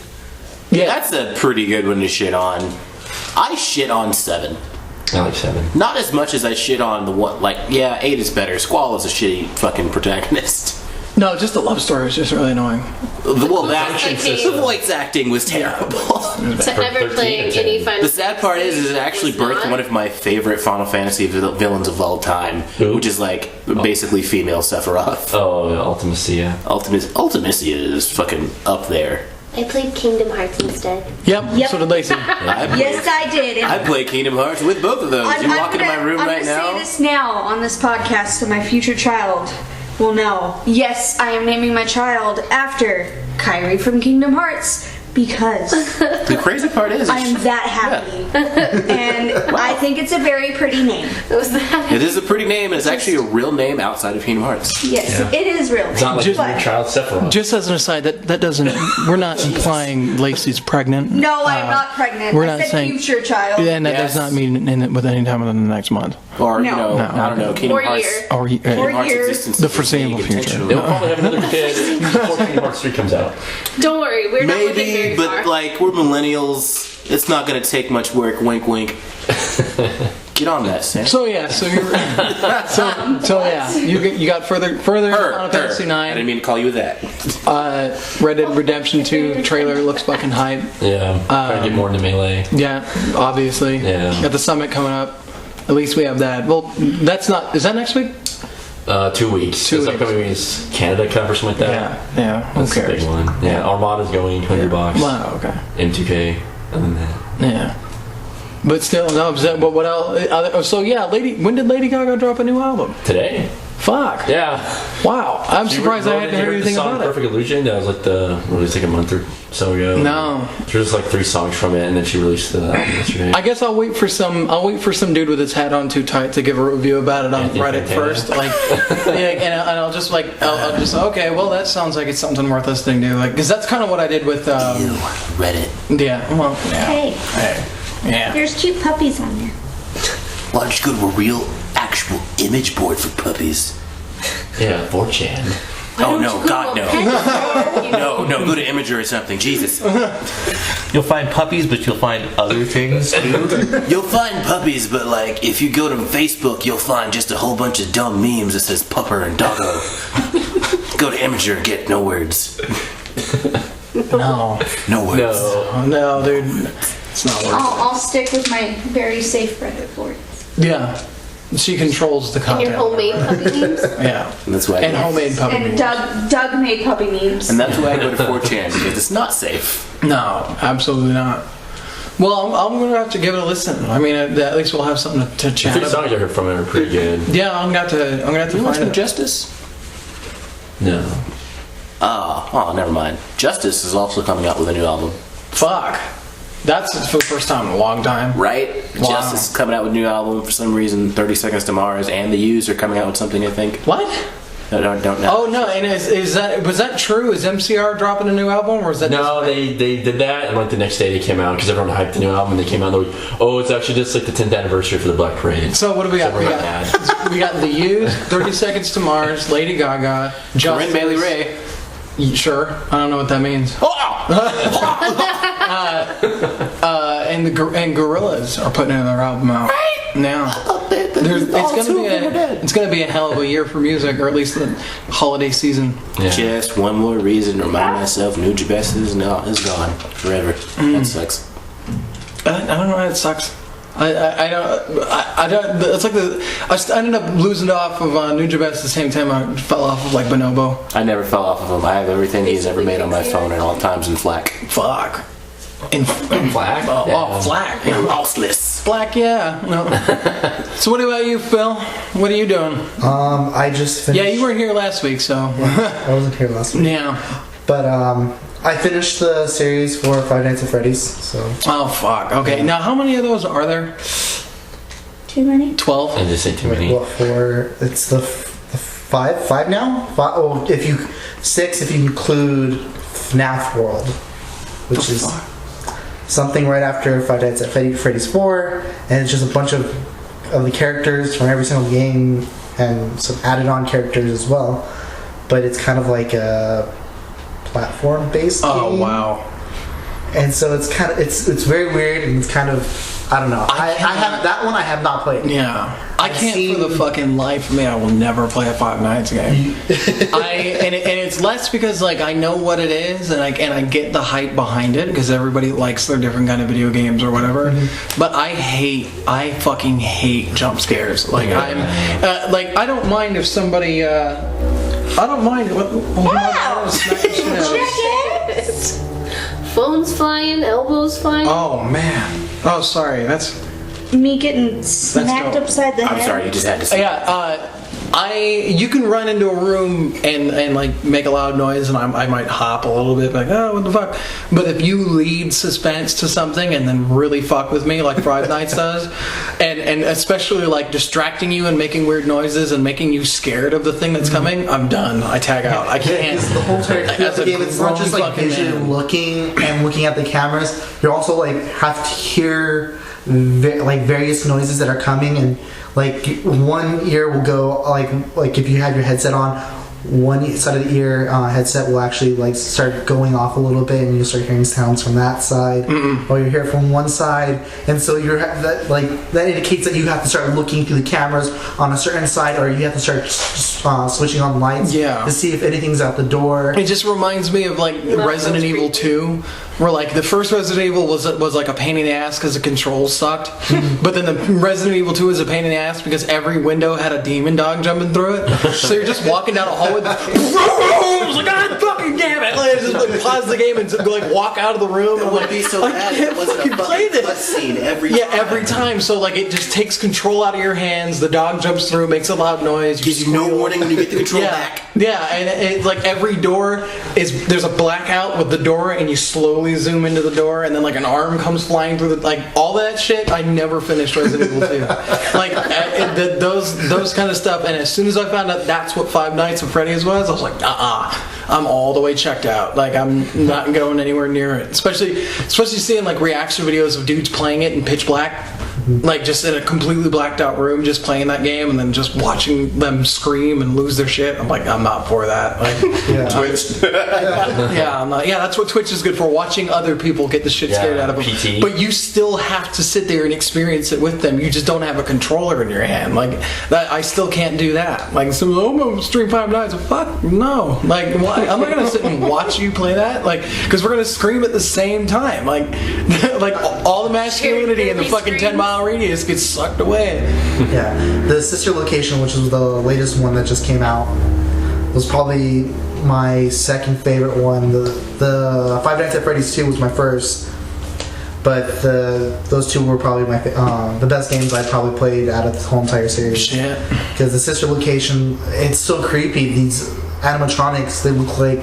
yeah, That's a pretty good one to shit on. I shit on 7. I like 7. Not as much as I shit on the one. Like, yeah, 8 is better. Squall is a shitty fucking protagonist. no, just the love story was just really annoying. Well, that system. the voice acting was terrible. To ever playing any Final The sad part is it actually was birthed not. one of my favorite Final Fantasy villains of all time, Who? which is like basically female Sephiroth. Oh, Ultimacy, yeah. Ultimacia is fucking up there. I played Kingdom Hearts instead. Yep. So did Lacey. Yes, I did. I play Kingdom Hearts with both of those. You walk into my room right I'm now. gonna say this now on this podcast so my future child will know. Yes, I am naming my child after Kyrie from Kingdom Hearts because The crazy part is, I am that happy. And I think it's a very pretty name. Was that? it is a pretty name, and it's actually a real name outside of Kingdom Hearts. Yes, it is real. It's not like Just- your child Sephiroth. Just as an aside, that doesn't. We're not implying Lacey's pregnant. No, I am not pregnant. we're I not said saying- future child. And that Yes. does not mean with any time within the next month. Or, No. you know, No. I don't know, Kingdom Or Hearts. year. Or Kingdom Hearts year. existence The is foreseeable big future. intentional. They'll probably have another kid before Kingdom Hearts 3 comes out. Don't worry, we're not looking Maybe, very but far. like, we're millennials. It's not going to take much work. Wink, wink. Get on that, Sam. So yeah, so you're so yeah, you got further Final Fantasy I didn't 9. mean to call you that. Red Dead Redemption 2 trailer looks fucking hype. Yeah, trying to get more into Melee. Yeah, obviously. Yeah. Got the summit coming up. At least we have that. Well, that's not. Is that next week? 2 weeks. 2 This weeks. upcoming week is Canada Cup or something like that. Yeah. Who That's the cares? big one. Yeah, Armada's going, $100. Wow. Okay. M2K. Other than that. Yeah. But still, no. But what else? So yeah, when did Lady Gaga drop a new album? Today? Fuck. Yeah. Wow. I'm surprised I hadn't heard anything the song about it. Perfect Illusion? That was like released like a month or so ago. No. There's like 3 songs from it, and then she released the album yesterday. I guess I'll wait for some dude with his hat on too tight to give a review about it on Anthony Reddit Fantana. first. Like, yeah, and I'll just okay. Well, that sounds like it's something worth listening to. Like, because that's kind of what I did with. Reddit. Yeah. Well. Yeah. Hey, Yeah. there's cute puppies on there. Why don't you go to a real, actual image board for puppies? Yeah, 4chan. Oh no, God no. No, go to Imager or something. Jesus. You'll find puppies, but you'll find other things too. You'll find puppies, but like if you go to Facebook, you'll find just a whole bunch of dumb memes that says pupper and doggo. Go to Imager and get no words. No. No words. No. Oh, no, dude. It's not worth I'll stick with my very safe Reddit board. it. Yeah. She controls the And content. your homemade puppy names. Yeah. And that's why. And homemade puppy. And memes. Doug made puppy memes. And that's why I go to 4chan because it's not safe. No, absolutely not. Well, I'm gonna have to give it a listen. I mean, at least we'll have something to The chat 3 about. songs I heard from it are pretty good. Yeah, I'm gonna have to You find listen to it. Justice? No. Oh, never mind. Justice is also coming out with a new album. Fuck. That's for the first time in a long time. Right? Wow. Justice is coming out with a new album for some reason. 30 Seconds to Mars and the Used are coming out with something, I think. What? No, don't know. Oh no! And was that true? Is MCR dropping a new album, or is that No, they did that, and like the next day they came out because everyone hyped the new album. And they came out and they were like, oh, it's actually just like the 10th anniversary for the Black Parade. So what do we got? So We we're got, we got The Used, 30 Seconds to Mars, Lady Gaga, Justice. Corinne Bailey Ray. Sure. I don't know what that means. And Gorillaz are putting another album out now. It's gonna be a hell of a year for music, or at least the holiday season. Yeah. Just one more reason to remind myself Nujabes is gone forever. That sucks. I don't know why it sucks. I don't. It's like I ended up losing off of Nujabes at the same time I fell off of like Bonobo. I never fell off of him. I have everything he's ever made on my phone at all times in FLAC. Fuck. In Black? oh, FLAC. Lossless. FLAC, yeah. No. So what about you, Phil? What are you doing? I just finished. Yeah, you weren't here last week, so I wasn't here last week. yeah. But I finished the series for Five Nights at Freddy's. So Oh fuck. Okay. Now, how many of those are there? Too many? 12. I just say too many. what for? It's the five now. Oh, if you 6 if you include FNAF World, which is something right after Five Nights at Freddy's 4, and it's just a bunch of the characters from every single game and some added-on characters as well. But it's kind of like a platform-based Oh game. wow. And so it's kind of it's very weird, and it's kind of I don't know. I have that one. I have not played. Yeah. I I've can't seen- for the fucking life of me. I will never play a Five Nights game. And it's less because like I know what it is and I get the hype behind it because everybody likes their different kind of video games or whatever. But I fucking hate jump scares. Like I don't mind if somebody. I don't mind. Wow. Phones flying, elbows flying. Oh man. Oh sorry. That's. Me getting smacked dope. upside the head. I'm sorry, you just had to say. Yeah, you can run into a room and like make a loud noise, and I might hop a little bit, like, oh, what the fuck. But if you lead suspense to something and then really fuck with me, like Five Nights does, and especially like distracting you and making weird noises and making you scared of the thing that's coming, I'm done. I tag out. I can't. It's the whole As a game. It's not just grown like fucking visually man. looking and looking at the cameras. You also like have to hear like various noises that are coming, and like one ear will go like if you have your headset on, one side of the ear headset will actually like start going off a little bit, and you start hearing sounds from that side, or you hear it from one side, and so that indicates that you have to start looking through the cameras on a certain side, or you have to start switching on the lights to see if anything's out the door. It just reminds me of like Resident Evil 2, where like the first Resident Evil was like a pain in the ass because the controls sucked, but then the Resident Evil 2 is a pain in the ass because every window had a demon dog jumping through it. So you're just walking down a hallway, like God fucking damn it! Like, just like pause the game and like walk out of the room and like be so I bad can't if it wasn't fucking a play fucking this. cutscene every time. Every time. So like it just takes control out of your hands. The dog jumps through, makes a loud noise. Gives you no warning when you get the control back. Yeah, and it's like every door there's a blackout with the door, and you slowly zoom into the door, and then like an arm comes flying through like all that shit. I never finished Resident Evil 2. Like those kind of stuff. And as soon as I found out that's what Five Nights at Freddy's was, I was like, I'm all the way checked out. Like I'm not going anywhere near it. Especially seeing like reaction videos of dudes playing it in pitch black. Like just in a completely blacked out room, just playing that game, and then just watching them scream and lose their shit. I'm like, I'm not for that. Like, Twitch. I'm not. Yeah, that's what Twitch is good for. Watching other people get the shit scared out of them. PT. But you still have to sit there and experience it with them. You just don't have a controller in your hand. Like that, I still can't do that. Like, I'm gonna stream Five Nights. Fuck no. Like, why? I'm not gonna sit and watch you play that. Like, because we're gonna scream at the same time. Like, like all the masculinity in the fucking 10-mile radius gets sucked away. Yeah, the Sister Location, which was the latest one that just came out, was probably my second favorite one. The Five Nights at Freddy's 2 was my first, but those two were probably the best games I probably played out of the whole entire series. Shit. Because the Sister Location, it's so creepy. These animatronics, they look like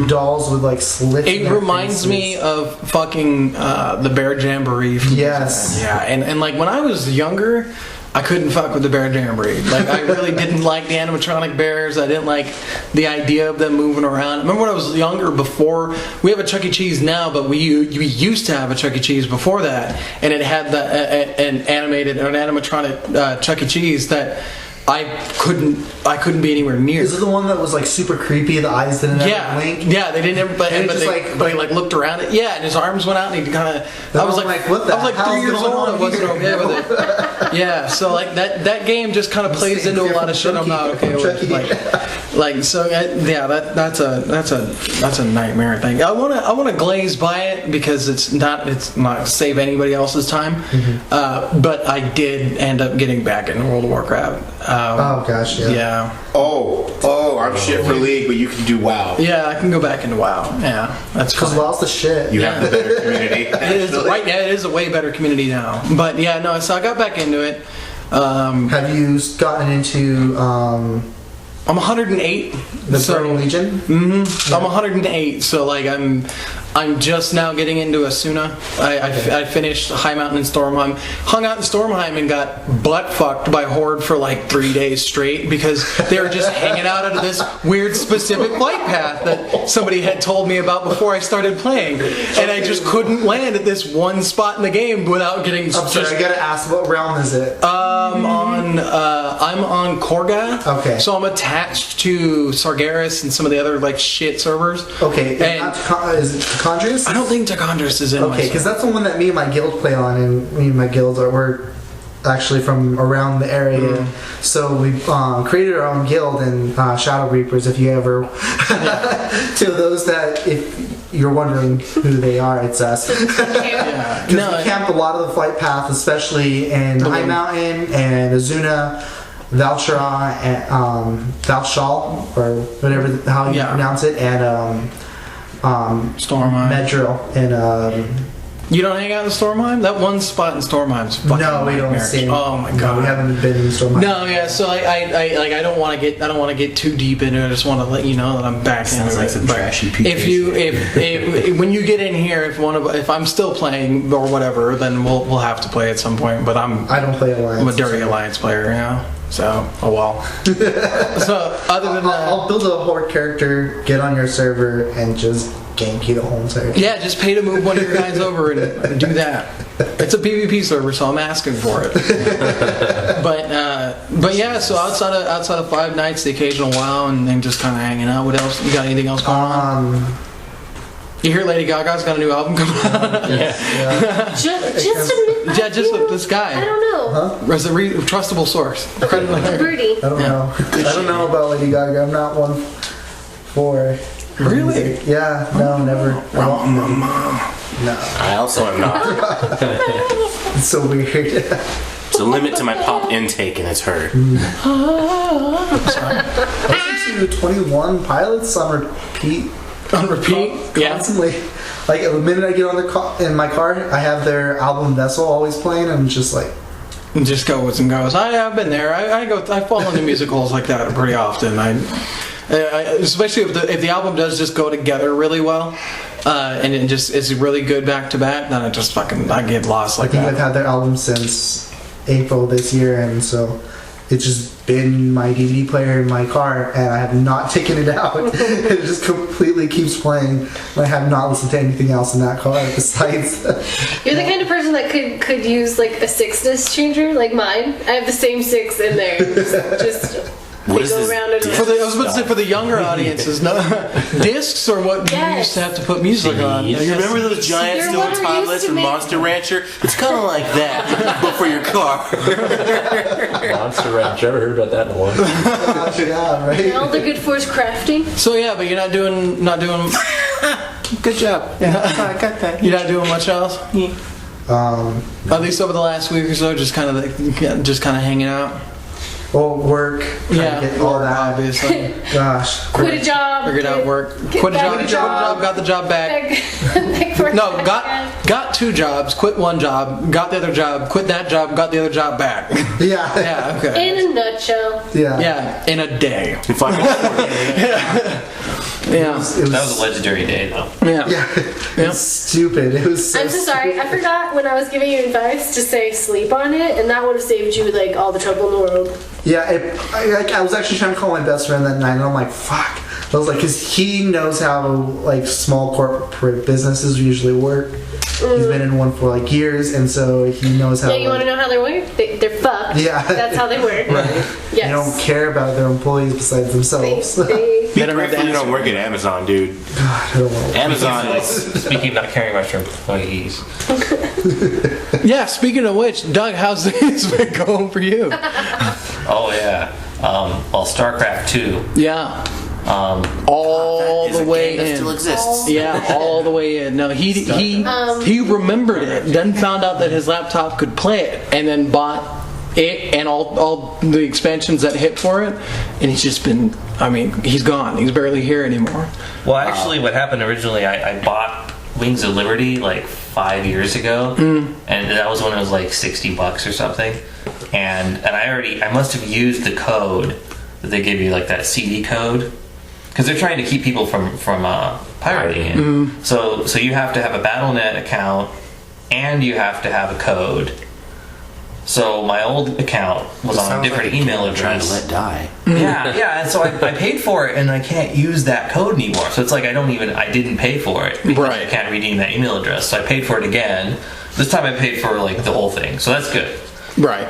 dolls with like slits. It reminds me of fucking the Bear Jamboree. Yes. Yeah, and like when I was younger, I couldn't fuck with the Bear Jamboree. Like I really didn't like the animatronic bears. I didn't like the idea of them moving around. I remember when I was younger, before we have a Chuck E. Cheese now, but we used to have a Chuck E. Cheese before that, and it had an animatronic Chuck E. Cheese that I couldn't be anywhere near. Is it the one that was like super creepy? The eyes didn't ever blink. Yeah, they didn't ever. But he like looked around it. Yeah, and his arms went out, and he kind of. I was like, what the I was like 3 years old. I wasn't okay with it. Yeah, so like that game just kind of plays into a lot of shit I'm not okay with. Like so, yeah, that's a nightmare thing. I want to glaze by it because it's not save anybody else's time. But I did end up getting back into World of Warcraft. Oh gosh, yeah. Yeah. Oh, I'm shit for League, but you can do WoW. Yeah, I can go back into WoW. Yeah, that's because fine. WoW's the shit. You have the better community. It is a way better community now. But yeah, no, so I got back into it. Have you gotten into I'm 108. the Burning Legion? Mm-hmm. Yeah. I'm 108, so like I'm just now getting into Asuna. I finished High Mountain and Stormheim. Hung out in Stormheim and got butt fucked by Horde for like 3 days straight because they were just hanging out of this weird specific flight path that somebody had told me about before I started playing, and I just couldn't land at this one spot in the game without getting. I'm sorry, I gotta ask, what realm is it? I'm on Korga. Okay. So I'm attached to Sargeras and some of the other like shit servers. Okay. And is it Tacondrius? I don't think Tacondrius is in my Okay, because server. that's the one that me and my guild play on, and me and my guild we're actually from around the area. So we created our own guild in Shadow Reapers, if you ever... To those that, if you're wondering who they are, it's us. Yeah. Because we camped a lot of the flight path, especially in High Mountain and Azuna, Valshara, and Valshal, or whatever how you pronounce it, and Stormheim. Medrill, and You don't hang out in Stormheim? That one spot in Stormheim's fucking no, we don't nightmare. see. Oh my god, no, we haven't been in Stormheim. No, yeah. So I don't want to get too deep into it. I just want to let you know that I'm back into it. Sounds like some trashy PK. If when you get in here, if I'm still playing or whatever, then we'll have to play at some point. But I don't play Alliance. I'm a dirty Alliance player, yeah. So oh well. So other than that, I'll build a Horde character, get on your server, and just gank you the whole entire. Yeah, just pay to move one of your guys over and do that. It's a PvP server, so I'm asking for it. but yeah. So outside of Five Nights, the occasional WoW, and then just kind of hanging out. What else? You got anything else going on? You hear Lady Gaga's got a new album coming out? Just admit. Yeah, just with this guy. I don't know. Huh? As a trustable source. Birdie. I don't know. I don't know about Lady Gaga. I'm not one for. Really? Yeah. No, never. No. I also am not. It's so weird. It's a limit to my pop intake, and it's her. I listen to 21 Pilots on repeat. On repeat? Constantly. Like the minute I get on in my car, I have their album Vessel always playing, and I'm just like. Just goes and goes. I've been there. I fall into musicals like that pretty often. Especially if the album does just go together really well, and it just is really good back to back, then I get lost like I think that. I've had their album since April this year, and so it's just been my DVD player in my car, and I have not taken it out. It just completely keeps playing, and I have not listened to anything else in that car besides. You're the kind of person that could use like a 6-disc changer, like mine. I have the same 6 in there. Just What they is go this? around and I was about to say for the younger audiences, no discs or what you used to have to put music on. You remember those giant Your steel mother used toilets to from make- Monster Rancher? It's kind of like that, but for your car. Monster Ranch. Ever heard about that in a while? Yeah, right. all they're good for is crafting. So yeah, but you're not doing. Good job. Yeah, I got that. You're not doing much else. At least over the last week or so, just kind of hanging out. Well, work. trying to Yeah, get all that. obviously. Gosh. Quit a job. Figured out work. Quit a job. Got the job back. No, got 2 jobs. Quit 1 job. Got the other job. Quit that job. Got the other job back. Yeah. Yeah. Okay. In a nutshell. Yeah. Yeah. In a day. If I Yeah. It was, That was a legendary day, though. Yeah. yeah. It was stupid. It was so I'm so sorry. I forgot when I was giving you advice to say sleep on it, and that would have saved you like all the trouble in the world. Yeah, I was actually trying to call my best friend that night, and I'm like, fuck. I was like, because he knows how like small corporate businesses usually work. He's been in one for like years, and so he knows how. Yeah, you want to know how they work? They're fucked. Yeah. That's how they work. Yes. They don't care about their employees besides themselves. Be grateful you don't work at Amazon, dude. I don't know. Amazon is. Speaking of not caring about your employees, Yeah. Speaking of which, Doug, how's this been going for you? oh yeah, well StarCraft 2, Yeah. All is the a way game that in. still exists. Yeah, all the way in. No, he remembered it, then found out that his laptop could play it, and then bought it and all the expansions that hit for it, and he's just been. I mean, he's gone. He's barely here anymore. Well, actually, what happened originally, I bought Wings of Liberty like 5 years ago, and that was when it was like $60 or something. And I must have used the code that they give you, like that CD code, because they're trying to keep people from pirating it. So you have to have a Battle.net account, and you have to have a code. So my old account was on a different email Trying to address. let die. Yeah, and so I paid for it, and I can't use that code anymore. So it's like I didn't pay for it because I Right. can't redeem that email address. So I paid for it again. This time I paid for like the whole thing, so that's good. Right.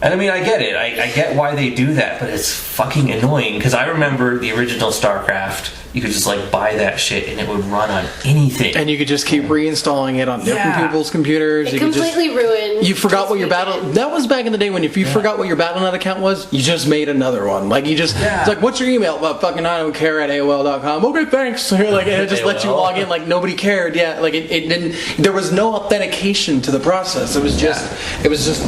And I mean, I get it. I get why they do that, but it's fucking annoying because I remember the original StarCraft. You could just like buy that shit and it would run on anything. And you could just keep reinstalling it on different Yeah. people's computers. It You could just. completely ruined. You forgot what your battle. That was back in the day when if you forgot what your Battle.net account was, you just made another one. Like you just, it's like, what's your email? Well, fucking I don't care at AOL.com. Okay, thanks. Like and it just let you AOL. log in like nobody cared. Yeah, like it didn't. There was no authentication to the process. It was just,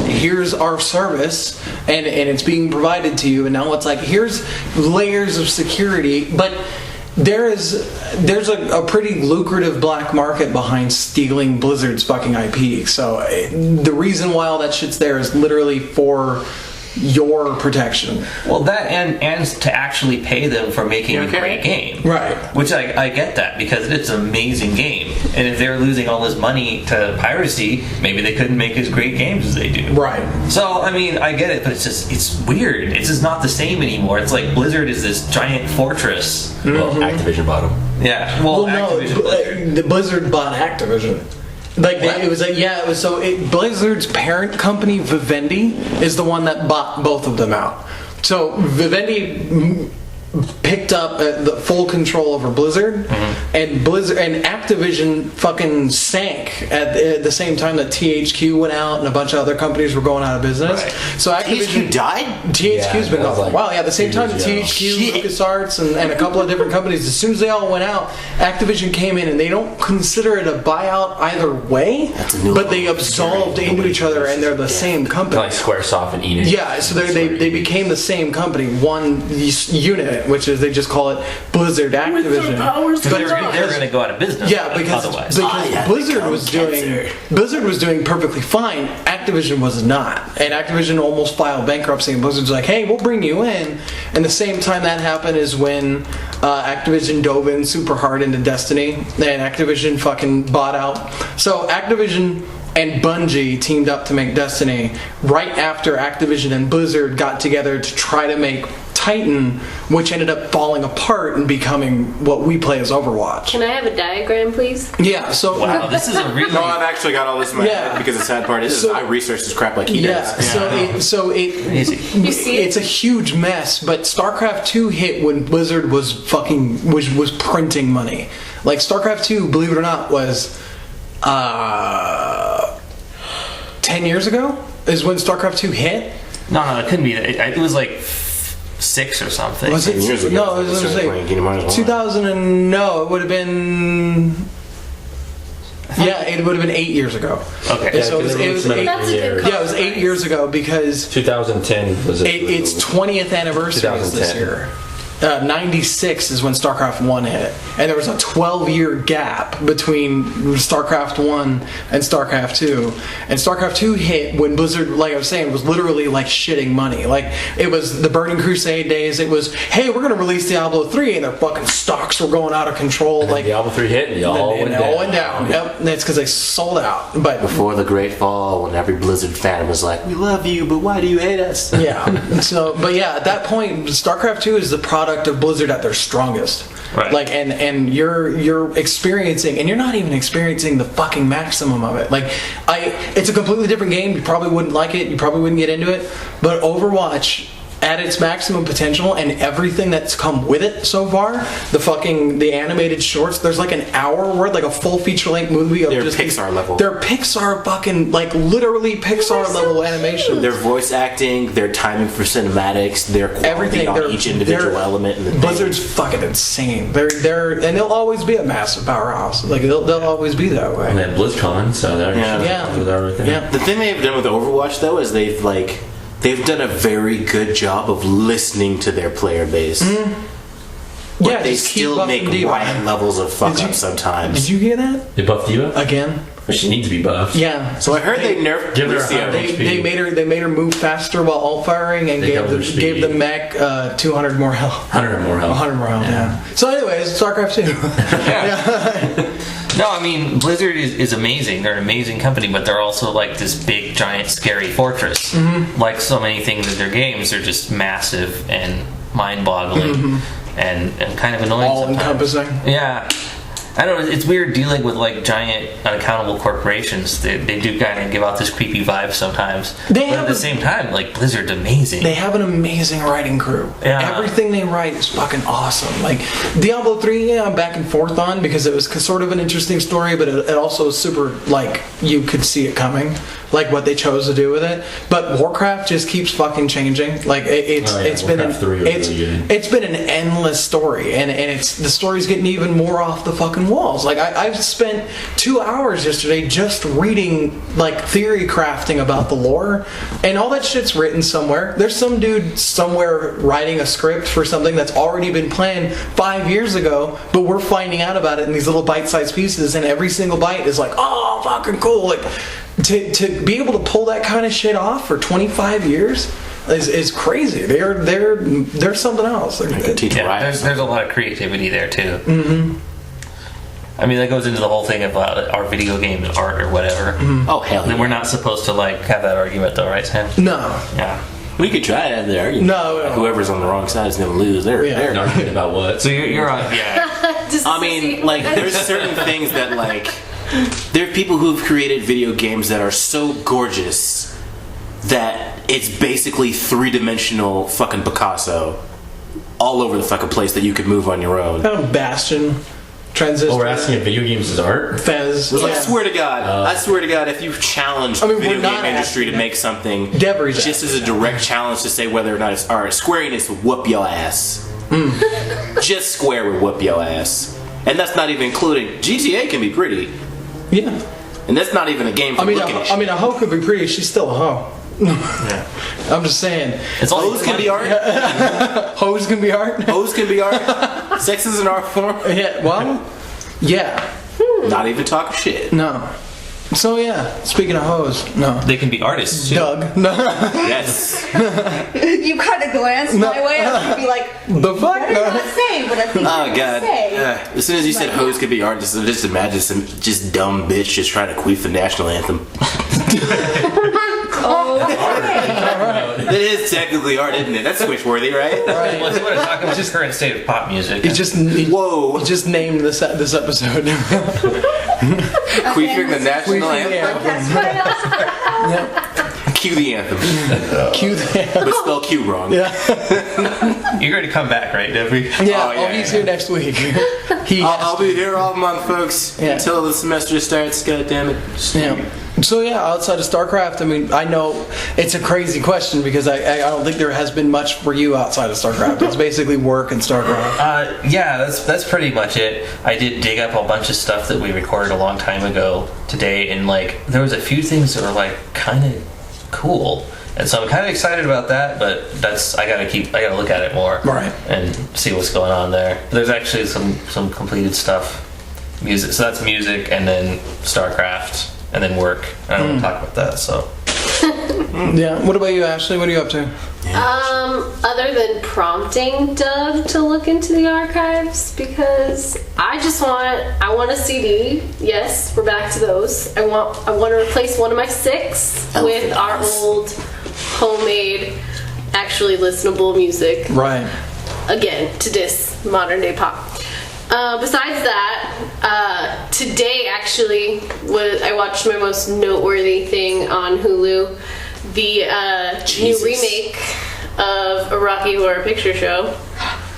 here's our service, and it's being provided to you. And now it's like here's layers of security, but. There's a pretty lucrative black market behind stealing Blizzard's fucking IP. So the reason why all that shit's there is literally for your protection. Well, that and to actually pay them for making a great game. Right. Which I get that because it's an amazing game. And if they're losing all this money to piracy, maybe they couldn't make as great games as they do. Right. So, I mean, I get it, but it's weird. It's just not the same anymore. It's like Blizzard is this giant fortress. Well, Activision bought them. Yeah. Well, Well, no, Activision Blizzard. the Blizzard bought Activision. It was Blizzard's parent company Vivendi is the one that bought both of them out. So Vivendi picked up the full control over Blizzard, and Activision fucking sank at the same time that THQ went out and a bunch of other companies were going out of business. Right. So Activision THQ died? THQ's been gone for a while. Yeah, at the same time that THQ, LucasArts, and a couple of different companies, as soon as they all went out, Activision came in, and they don't consider it a buyout either way, but they absolved into each other, and they're the same company. Like Squaresoft and Enix. Yeah, so they became the same company, one unit, which is they just call it Blizzard Activision. They're going to go out of business. Yeah, because Blizzard was doing perfectly fine. Activision was not, and Activision almost filed bankruptcy. And Blizzard's like, "Hey, we'll bring you in." And the same time that happened is when Activision dove in super hard into Destiny, and Activision fucking bought out. So Activision and Bungie teamed up to make Destiny right after Activision and Blizzard got together to try to make Titan, which ended up falling apart and becoming what we play as Overwatch. Can I have a diagram, please? Yeah, so... Wow, this is a really... No, I've actually got all this in my head because the sad part is I researched this crap like he does. It's a huge mess, but StarCraft 2 hit when Blizzard was printing money. Like, StarCraft 2, believe it or not, was 10 years ago is when StarCraft 2 hit. No, it couldn't be. It was like 6 or something. Was it? Years ago, No, it was like 2000 and no, it would have been. Yeah, it would have been 8 years ago. Okay. Yeah, so it was 8. That's a good Yeah, it was 8 years ago because 2010 was its 20th anniversary is this 2010. year. 96 is when StarCraft 1 hit, and there was a 12-year gap between StarCraft 1 and StarCraft 2. And StarCraft 2 hit when Blizzard, like I was saying, was literally like shitting money. Like, it was the Burning Crusade days. It was, hey, we're gonna release Diablo 3, and their fucking stocks were going out of control. And like Diablo 3 hit, and they all went down. Yep, and it's because they sold out. But Before the Great Fall, when every Blizzard fan was like, "We love you, but why do you hate us?" yeah. So, but yeah, at that point, StarCraft 2 is the product of Blizzard at their strongest. Right. Like, and you're experiencing, and you're not even experiencing the fucking maximum of it. Like, it's a completely different game. You probably wouldn't like it. You probably wouldn't get into it. But Overwatch, at its maximum potential, and everything that's come with it so far, the animated shorts, there's like an hour worth, like a full feature-length movie of They're just Pixar level. They're Pixar fucking, like, literally Pixar level animation. Their voice acting, their timing for cinematics, their quality Everything, on each individual element in the thing. Blizzard's fucking insane. They're and they'll always be a massive powerhouse. Like, they'll always be that way. And they had BlizzCon, so they're Yeah. right there. Yeah. The thing they've done with Overwatch, though, is they've done a very good job of listening to their player base. But Yeah, they just keep still buffing make D.Va. wild levels of fuck Did you- up sometimes. Did you hear that They buffed D.Va? again? She needs to be buffed. Yeah. So I heard they nerfed Give her a Lucio. hundred. They made her move faster while alt firing and They doubled her gave the speed. mech 200 more health. 100 more health. 100 more health. Yeah. So, anyways, StarCraft 2. No, I mean, Blizzard is amazing. They're an amazing company, but they're also like this big, giant, scary fortress. Like so many things in their games, they're just massive and mind-boggling and kind of annoying All sometimes. encompassing. Yeah. I don't know, it's weird dealing with like giant unaccountable corporations. They do kind of give out this creepy vibe sometimes. But at the same time, like, Blizzard's amazing. They have an amazing writing crew. Yeah. Everything they write is fucking awesome. Like, Diablo 3, yeah, I'm back and forth on because it was sort of an interesting story, but it also was super, like, you could see it coming, like what they chose to do with it. But Warcraft just keeps fucking changing. Like, it's been Warcraft 3 was really good. it's been an endless story, and the story's getting even more off the fucking walls. Like, I've spent 2 hours yesterday just reading, like, theory crafting about the lore, and all that shit's written somewhere. There's some dude somewhere writing a script for something that's already been planned 5 years ago, but we're finding out about it in these little bite-sized pieces, and every single bite is like, oh, fucking cool. Like, to be able to pull that kind of shit off for 25 years is crazy. They're something else. There's a lot of creativity there too. I mean, that goes into the whole thing about our video game art or whatever. Oh, hell yeah. We're not supposed to like have that argument though, right, Sam? No. Yeah. We could try to have the argument. No. Whoever's on the wrong side is going to lose. They're An argument about what? So you're on. Yeah. I mean, like, there's certain things that, like, there are people who've created video games that are so gorgeous that it's basically 3-dimensional fucking Picasso all over the fucking place that you could move on your own. Bastion, Transistor. Oh, we're asking if video games is art? Fez. I swear to God, if you challenge the video game industry to make something just as a direct challenge to say whether or not it's art, Square Enix would whoop your ass. Just Square would whoop your ass. And that's not even including GTA can be pretty. Yeah. And that's not even a game for looking at. I mean, a hoe could be pretty. She's still a hoe. Yeah. I'm just saying. Hoes can be art. Hoes can be art. Hoes can be art. Sex is an art form. Yeah. Well. Yeah. Not even talking shit. No. So yeah. Speaking of hoes, no. They can be artists too. Doug. No. Yes. You kind of glanced my way. I was gonna be like, the fuck? what did I say? What I think Oh god. say. As soon as you said hoes could be artists, I just imagine some just dumb bitch just trying to queef the national anthem. It is technically art, isn't it? That's switch-worthy, right? Right. Well, if you want to talk about the current state of pop music, He just named this episode. Queefing the national Queefing the anthem. Yep. Cue the anthem. Cue the anthem. But spell Q wrong. Yeah. you're going to come back, right, Debbie? Yeah. He's here next week. I'll be here all month, folks, until the semester starts. God damn it. Yeah. So yeah, outside of StarCraft, I mean, I know it's a crazy question because I don't think there has been much for you outside of StarCraft. It's basically work and StarCraft. Yeah, that's pretty much it. I did dig up a bunch of stuff that we recorded a long time ago today, and like there was a few things that were like kind of cool, and so I'm kind of excited about that. But I gotta look at it more, right, and see what's going on there. There's actually some completed stuff, music. So that's music, and then StarCraft. And then work. I don't want to talk about that, so. Yeah. What about you, Ashley? What are you up to? Other than prompting Doug to look into the archives, because I want a CD. Yes, we're back to those. I want to replace one of my 6 with our old homemade, actually listenable music. Right. Again, to diss modern day pop. Besides that, today actually I watched my most noteworthy thing on Hulu, the new remake of a Rocky Horror Picture Show.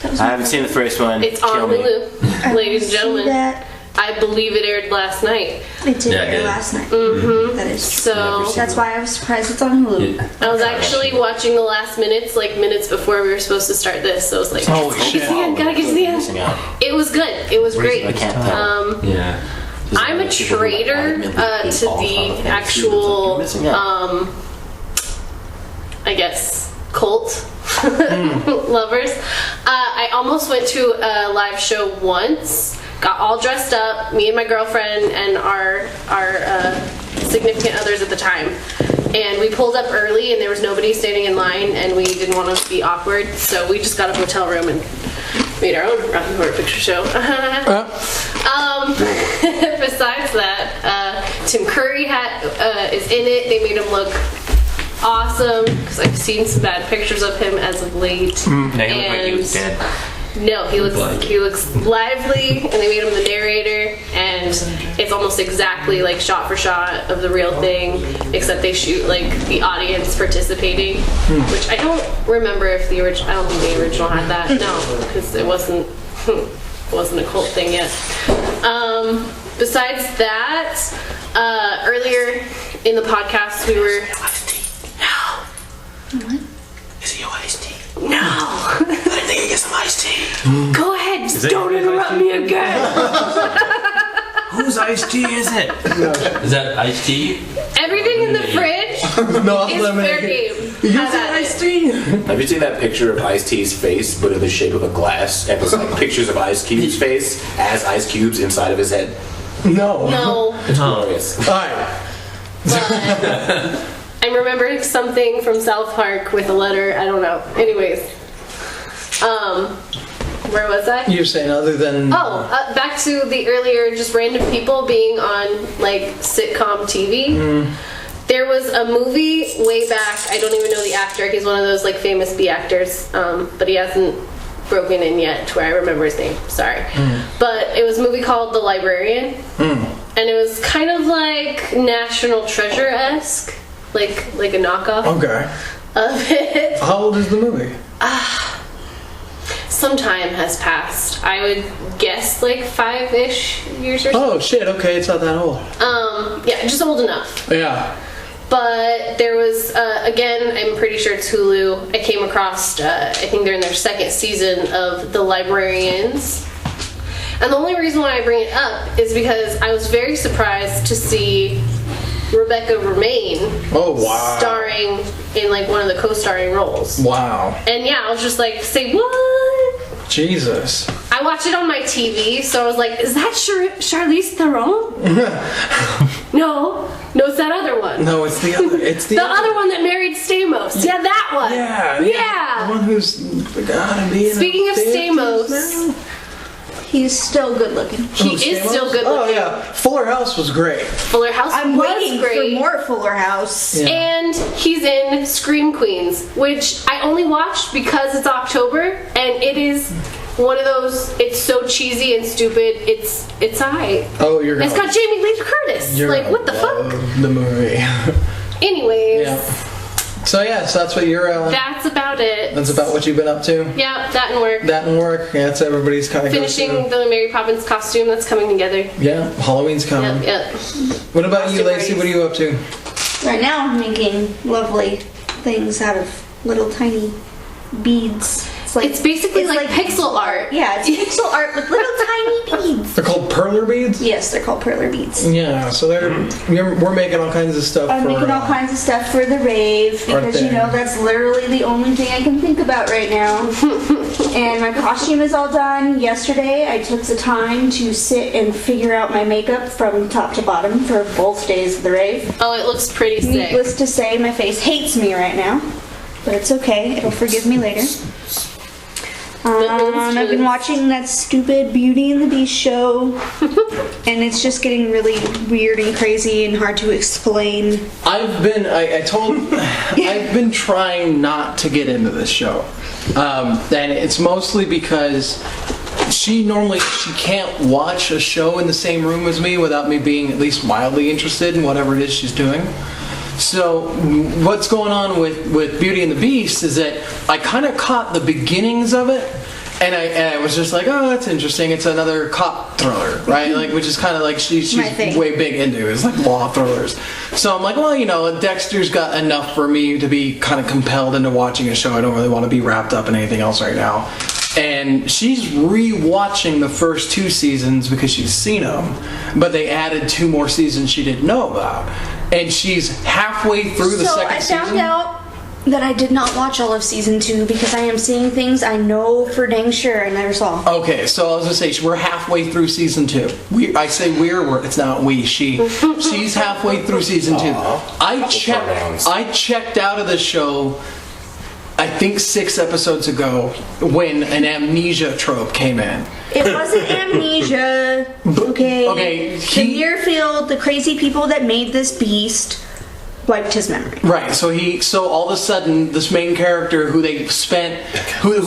I haven't seen the first one. It's on Hulu, ladies and gentlemen. I believe it aired last night. It did air last night. Mm-hmm. That is so. That's why I was surprised it's on Hulu. I was actually watching the last minutes, like minutes before we were supposed to start this. So I was like, "Holy shit! Gotta get to the end." It was good. It was great. I can't tell. Yeah. I'm a traitor to the actual, I guess, cult lovers. I almost went to a live show once. Got all dressed up, me and my girlfriend and our significant others at the time. And we pulled up early and there was nobody standing in line and we didn't want to be awkward, so we just got a hotel room and made our own Rocky Horror Picture Show. Besides that, Tim Curry is in it. They made him look awesome because I've seen some bad pictures of him as of late. Yeah, he looked like he was dead. No, he looks lively, and they made him the narrator, and it's almost exactly like shot for shot of the real thing, except they shoot like the audience participating, which I don't remember if the original. I don't think the original had that. No, because it wasn't a cult thing yet. Besides that, earlier in the podcast we were. No. What? Is he iced tea? No. I think I get some iced tea. Go ahead, just don't interrupt me again. Whose iced tea is it? Is that iced tea? Everything in the fridge is fair game. Have at iced tea. Have you seen that picture of Ice-T's face, but in the shape of a glass, and it's like pictures of Ice Cube's face as ice cubes inside of his head? No. No. It's glorious. Alright. But I'm remembering something from South Park with a letter. I don't know. Anyways, where was I? You're saying other than back to the earlier, just random people being on like sitcom TV. There was a movie way back. I don't even know the actor. He's one of those like famous B actors, but he hasn't broken in yet to where I remember his name. Sorry, but it was a movie called The Librarian. And and it was kind of like National Treasure-esque, like a knockoff Okay. of it. How old is the movie? Some time has passed. I would guess like 5-ish years or so. Oh shit. Okay, it's not that old. Yeah, just old enough. Yeah. But there was, again, I'm pretty sure it's Hulu. I came across, I think they're in their second season of The Librarians. And the only reason why I bring it up is because I was very surprised to see Rebecca Romijn starring in like one of the co-starring roles. Wow. And yeah, I was just like, say what? Jesus. I watched it on my TV, so I was like, is that Charlize Theron? No, it's that other one. No, it's the other. It's the other one that married Stamos. Yeah, that one. Yeah. The one who's gotta be in Speaking a of Stamos Stamos, He's still good looking. he is still good looking. Oh yeah, Fuller House was great. Fuller House I'm was waiting great. for more Fuller House. Yeah. And he's in Scream Queens, which I only watched because it's October, and it is one of those. It's so cheesy and stupid. It's alright. Oh, you're. It's got Jamie Lee Curtis. You're Like, what the fuck? The movie. Anyways, Yeah. So that's what you're. that's about it. That's about what you've been up to. Yeah, that and work. That and work. Yeah, that's everybody's kind of Finishing the Mary Poppins costume that's coming together. Yeah, Halloween's coming. Yep. What about you, Costume Lacey? parties. What are you up to? Right now, I'm making lovely things out of little tiny beads. It's basically like pixel art. Yeah, it's pixel art with little tiny beads. They're called perler beads. Yes, they're called perler beads. Yeah, so we're making all kinds of stuff. I'm for, making all kinds of stuff for the rave because there. that's literally the only thing I can think about right now. And my costume is all done. Yesterday, I took the time to sit and figure out my makeup from top to bottom for both days of the rave. Oh, it looks pretty sick. Needless to say, my face hates me right now, but it's okay. It'll forgive me later. I've been watching that stupid Beauty and the Beast show, and it's just getting really weird and crazy and hard to explain. I've been trying not to get into this show, and it's mostly because she can't watch a show in the same room as me without me being at least mildly interested in whatever it is she's doing. So what's going on with Beauty and the Beast is that I kind of caught the beginnings of it, and I was just like, oh, that's interesting. It's another cop thriller, right? Like, which is kind of like she's way big into is like law thrillers. So I'm like, well, Dexter's got enough for me to be kind of compelled into watching a show. I don't really want to be wrapped up in anything else right now. And she's re-watching the first 2 seasons because she's seen them, but they added 2 more seasons she didn't know about. And she's halfway through the second season. So I found out that I did not watch all of season 2 because I am seeing things I know for dang sure I never saw. Okay, so I was gonna say we're halfway through season 2. I say it's not we, she. She's halfway through season 2. I checked out of the show, I think 6 episodes ago, when an amnesia trope came in. It wasn't amnesia. Okay. The Muirfield, the crazy people that made this beast, wiped his memory. Right. So all of a sudden, this main character who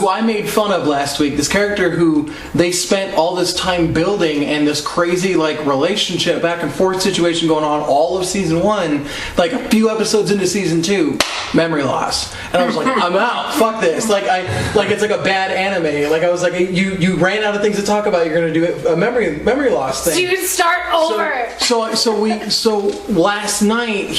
I made fun of last week, this character who they spent all this time building and this crazy like relationship back and forth situation going on all of season 1, like a few episodes into season 2, memory loss. And I was like, I'm out. Fuck this. Like it's like a bad anime. Like I was like, you ran out of things to talk about. You're gonna do a memory loss thing. Dude, start over. So last night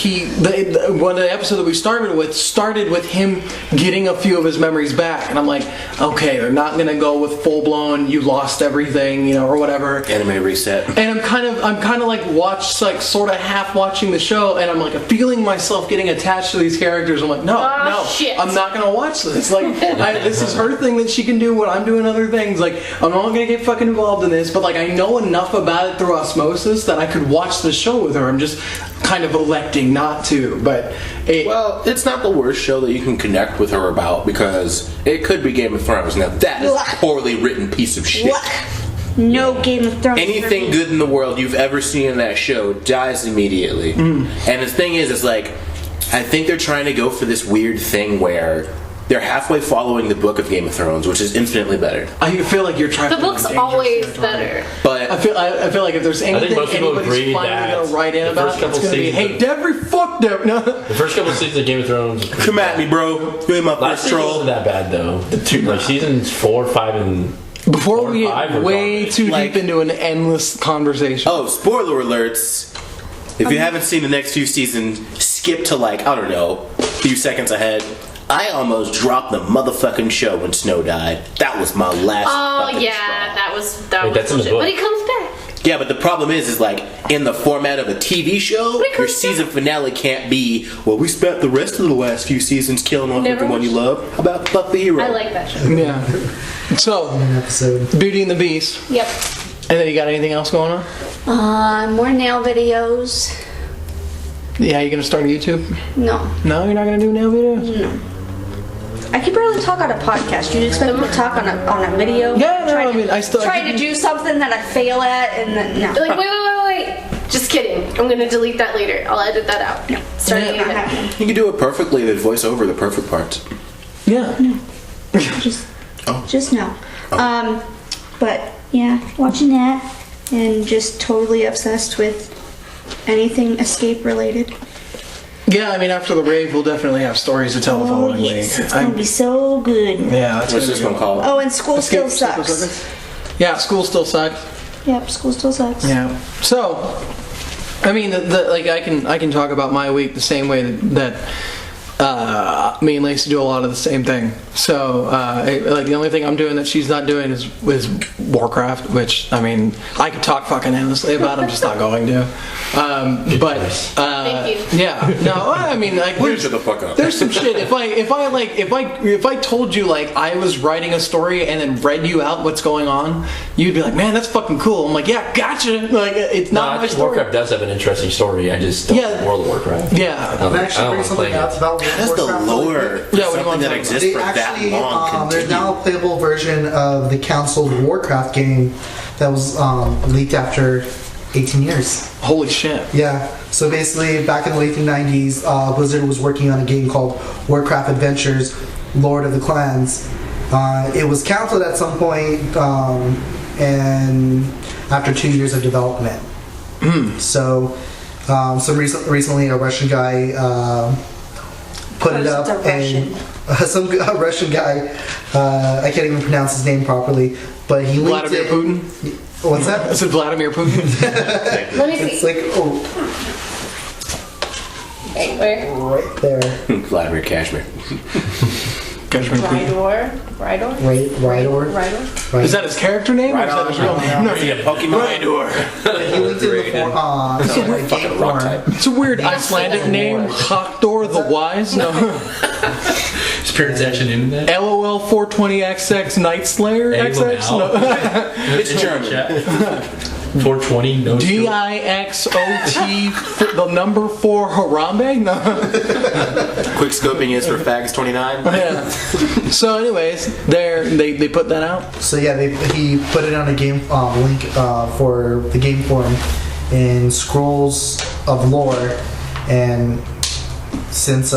one of the episodes that we started with him getting a few of his memories back, and I'm like, okay, they're not gonna go with full blown you lost everything, or whatever. Anime reset. And I'm kind of like sort of half watching the show, and I'm like feeling myself getting attached to these characters. I'm like, no, shit. I'm not gonna watch this. Like this is her thing that she can do when I'm doing other things. Like I'm not gonna get fucking involved in this, but like I know enough about it through osmosis that I could watch the show with her. I'm just kind of electing not to, but it's not the worst show that you can connect with her about because it could be Game of Thrones. Now that is a poorly written piece of shit. No Game of Thrones. Anything good in the world you've ever seen in that show dies immediately. And the thing is, it's like I think they're trying to go for this weird thing where they're halfway following the book of Game of Thrones, which is infinitely better. I feel like you're trying. The book's always better. But I feel like if there's anything most people anybody's agree finally that gonna write in the about, first couple it's gonna be, seasons hey, Devery, fuck Devery. No. The first couple seasons of Game of Thrones. come at me, bro. You're my Last first season troll. wasn't that bad though. Like seasons 4, 5, and Before 4 we and 5 get were way garbage. too Like- deep into an endless conversation. Oh, spoiler alerts. If you haven't seen the next few seasons, skip to like, I don't know, a few seconds ahead. I almost dropped the motherfucking show when Snow died. That was my last Oh fucking yeah, straw. that was Wait, that's in the bullshit. book. But he comes back. Yeah, but the problem is like in the format of a TV show, But it your comes season finale can't be, well, we spent the rest of the last few seasons killing off Never everyone you love. How about fuck the hero? I like that show. Yeah. So, Episode. Beauty and the Beast. Yep. And then you got anything else going on? More nail videos. Yeah, you gonna start a YouTube? No. No, you're not gonna do nail videos? I can barely talk on a podcast. You'd expect me to talk on a video? Yeah, no, Try I mean, I still- try to do something that I fail at, and then no. Like, wait. Just kidding. I'm gonna delete that later. I'll edit that out. No. Starting Yeah. again. You can do it perfectly, then voice over the perfect parts. Yeah. Just no. But yeah, watching that and just totally obsessed with anything escape related. Yeah, I mean, after the rave, we'll definitely have stories to tell the Oh following yes, week. it's gonna be so good. Yeah, that's What's this one called? Oh, and school still Escape sucks. Circus. Yeah, school still sucks. Yep, school still sucks. Yeah. So, I mean, like I can talk about my week the same way that me and Lacey do a lot of the same thing. So, like the only thing I'm doing that she's not doing is Warcraft, which I mean I could talk fucking endlessly about. I'm just not going to. But Thank you. yeah, no, I mean like Please shut the fuck up. there's some shit. If I told you like I was writing a story and then read you out what's going on, you'd be like, man, that's fucking cool. I'm like, yeah, gotcha. Like it's No, not I my think story. Warcraft does have an interesting story. I just don't Yeah. like World of Warcraft. Yeah. I don't I'm actually wanna bring something play it. out about That's the Warcraft. lore for Yeah, what do you something want that to talk exists They for that actually, long. there's continue. now a playable version of the canceled Warcraft game that was leaked after 18 years. Holy shit. Yeah. So basically, back in the late 90s, Blizzard was working on a game called Warcraft Adventures: Lord of the Clans. It was canceled at some point, and after 2 years of development. So, recently, a Russian guy put it up, and a Russian guy, I can't even pronounce his name properly, but he linked Vladimir it. Putin. What's that? Is it Vladimir Putin? Let me It's see. like Where? right there, Vladimir Kashmir. Vladimir Putin. Rydor? Rydor. Is that his character name or is that his real name? No, yeah, Pokemon. He linked it in the game rock form. type. It's a weird Icelandic name. Hakdor the Wise? No. His parents actually named that? LOL 420XX Night Slayer Hey, XX? Lamau. No. It's German. 420, no stroke. DIXOT, the number 4 Harambe? No. Quick scoping is for Fags 29. Yeah. So, anyways, they put that out. So yeah, he put it on a game link for the game forum in Scrolls of Lore, and since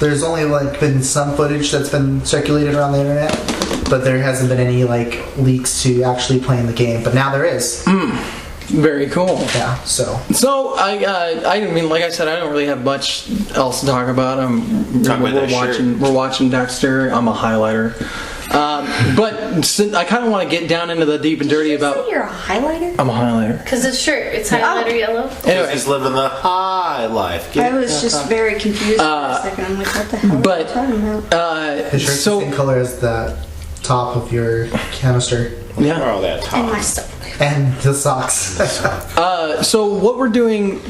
there's only like been some footage that's been circulated around the internet, but there hasn't been any like leaks to actually playing the game. But now there is. Very cool. Yeah. So I mean, like I said, I don't really have much else to talk about. Talk about that shirt. We're watching Dexter. I'm a highlighter. But since I kind of want to get down into the deep and dirty about. You're a highlighter? I'm a highlighter. Because it's shirt. It's highlighter yellow. Anyway, He's living the high life. I was just very confused for a second. I'm like, what the hell but- are you talking about? the shirt's the same color as the top of your canister yeah. Oh, that And top. my stuff. and the socks. So what we're doing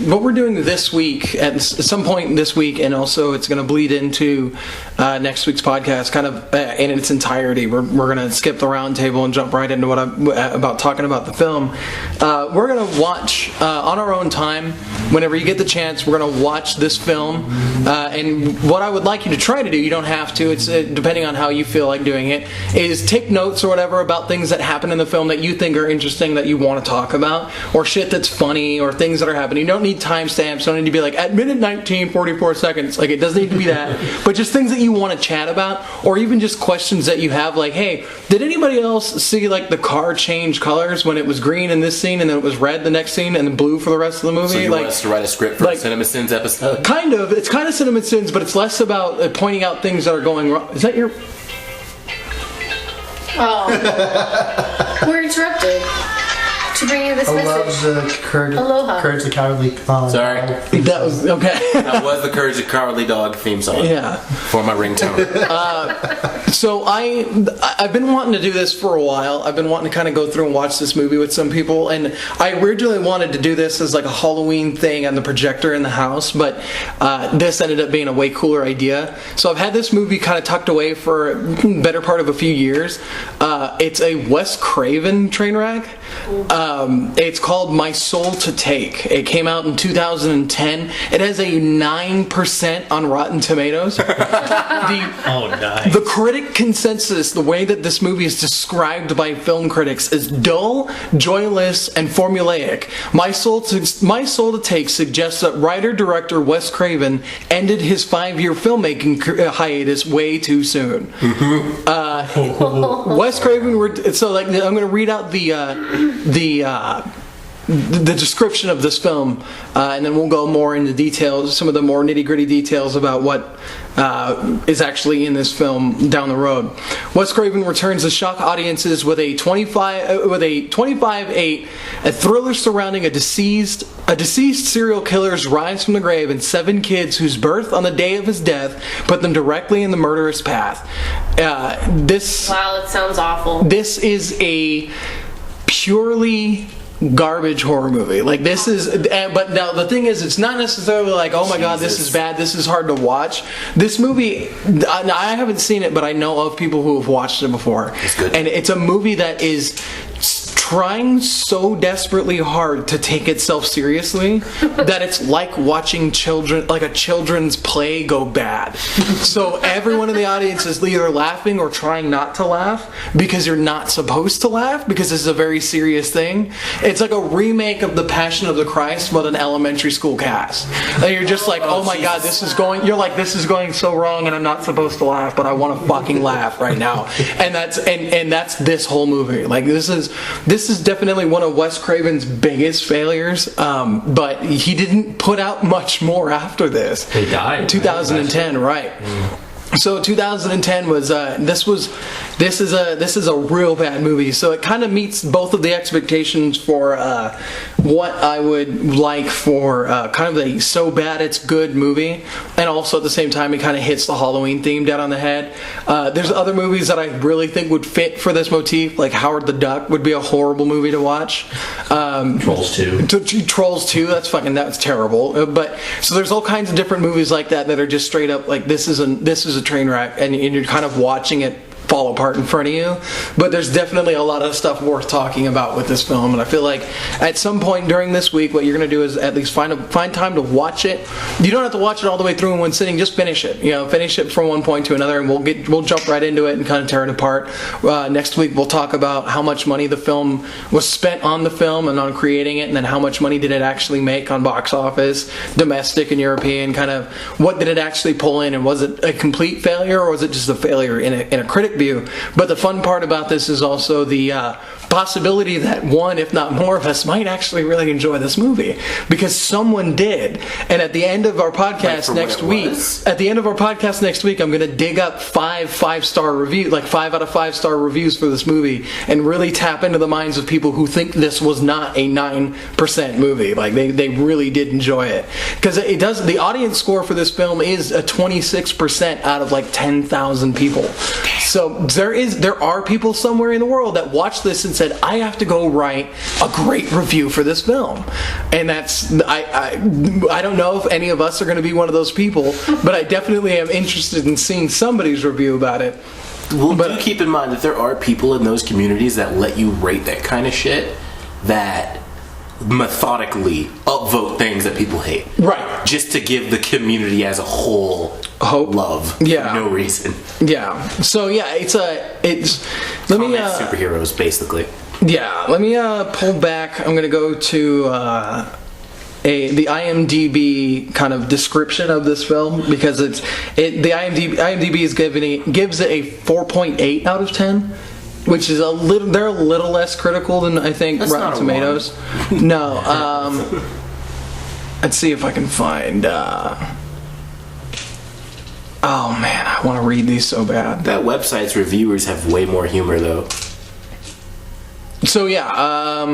this week at some point this week, and also it's going to bleed into next week's podcast, kind of in its entirety. We're going to skip the round table and jump right into what I'm about talking about the film. We're going to watch on our own time. Whenever you get the chance, we're going to watch this film. And what I would like you to try to do, you don't have to. It's depending on how you feel like doing it. Is take notes or whatever about things that happen in the film that you think are interesting that you want to talk about, or shit that's funny, or things that are happening. You don't need timestamps. Don't need to be like at minute 19:44 seconds. Like, it doesn't need to be that. But just things that you want to chat about, or even just questions that you have. Like, hey, did anybody else see like the car change colors when it was green in this scene and then it was red the next scene and then blue for the rest of the movie? So you like, want us to write a script for a Cinema Sins episode? Kind of. It's kind of Cinema Sins, but it's less about pointing out things that are going wrong. Is that your? Oh. We're interrupted to bring you this message. Aloha. Courage the Cowardly Dog. Sorry. That was okay. That was the Courage the Cowardly Dog theme song. Yeah. For my ringtone. So I've been wanting to do this for a while. I've been wanting to kind of go through and watch this movie with some people, and I originally wanted to do this as like a Halloween thing on the projector in the house, but this ended up being a way cooler idea. So I've had this movie kind of tucked away for a better part of a few years. It's a Wes Craven train wreck. It's called My Soul to Take. It came out in 2010. It has a 9% on Rotten Tomatoes. The critic consensus, the way that this movie is described by film critics, is dull, joyless, and formulaic. My Soul to Take suggests that writer-director Wes Craven ended his 5-year filmmaking hiatus way too soon. Wes Craven, so like, I'm going to read out the description of this film, and then we'll go more into details, some of the more nitty-gritty details about what is actually in this film down the road. Wes Craven returns to shock audiences with a 25/8, a thriller surrounding a deceased serial killer's rise from the grave and 7 kids whose birth on the day of his death put them directly in the murderous path. Wow, it sounds awful. This is a purely garbage horror movie. Like, this is, but now the thing is, it's not necessarily like, oh my god, this is bad, this is hard to watch. This movie, I haven't seen it, but I know of people who have watched it before. It's good. And it's a movie that is trying so desperately hard to take itself seriously that it's like watching a children's play go bad. So everyone in the audience is either laughing or trying not to laugh because you're not supposed to laugh because this is a very serious thing. It's like a remake of The Passion of the Christ with an elementary school cast. And you're just like, oh my god, this is going so wrong and I'm not supposed to laugh, but I want to fucking laugh right now. And that's this whole movie. Like, this is definitely one of Wes Craven's biggest failures, but he didn't put out much more after this. He died. 2010, right? So 2010 was this is a real bad movie. So it kind of meets both of the expectations for what I would like for kind of a so bad it's good movie, and also at the same time it kind of hits the Halloween theme dead on the head. There's other movies that I really think would fit for this motif, like Howard the Duck would be a horrible movie to watch. Trolls 2. Trolls 2, that's terrible. But so there's all kinds of different movies like that are just straight up like this is a train wreck, and you're kind of watching it fall apart in front of you. But there's definitely a lot of stuff worth talking about with this film, and I feel like at some point during this week what you're going to do is at least find time to watch it. You don't have to watch it all the way through in one sitting, just finish it. Finish it from one point to another, and we'll jump right into it and kind of tear it apart. Next week we'll talk about how much money the film was spent on the film and on creating it, and then how much money did it actually make on box office, domestic and European, kind of what did it actually pull in, and was it a complete failure or was it just a failure in a critic view. But the fun part about this is also the possibility that one, if not more of us, might actually really enjoy this movie because someone did. And at the end of our podcast next week, I'm going to dig up 5-5-star reviews, like 5 out of 5-star reviews for this movie, and really tap into the minds of people who think this was not a 9% movie. Like they really did enjoy it, because it does. The audience score for this film is a 26% out of like 10,000 people. So there are people somewhere in the world that watched this and said, I have to go write a great review for this film. And that's, I don't know if any of us are going to be one of those people, but I definitely am interested in seeing somebody's review about it. Well, do keep in mind that there are people in those communities that let you rate that kind of shit that methodically upvote things that people hate. Right. Just to give the community as a whole hope, love, yeah, for no reason. Yeah. So yeah, it's superheroes basically. Yeah, let me pull back. I'm gonna go to the IMDb kind of description of this film because the IMDb gives it a 4.8 out of 10, which is they're a little less critical than I think That's Rotten not a Tomatoes. No, let's see if I can find. Oh man, I want to read these so bad. That website's reviewers have way more humor though. So yeah,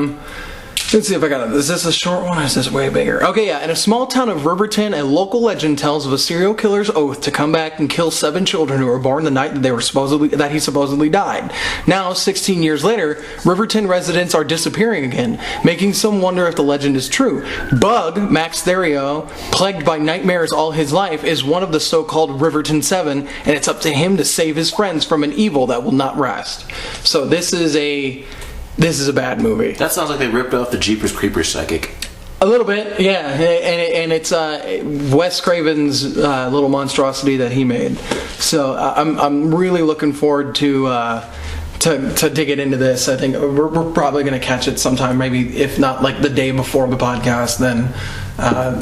let's see if I got it. Is this a short one or is this way bigger? Okay, yeah. In a small town of Riverton, a local legend tells of a serial killer's oath to come back and kill 7 children who were born the night that he supposedly died. Now, 16 years later, Riverton residents are disappearing again, making some wonder if the legend is true. Bug, Max Therio, plagued by nightmares all his life, is one of the so-called Riverton 7, and it's up to him to save his friends from an evil that will not rest. So this is a bad movie. That sounds like they ripped off the Jeepers Creepers psychic. A little bit, yeah, and it's Wes Craven's little monstrosity that he made. So I'm really looking forward to digging into this. I think we're probably going to catch it sometime, maybe if not like the day before the podcast, then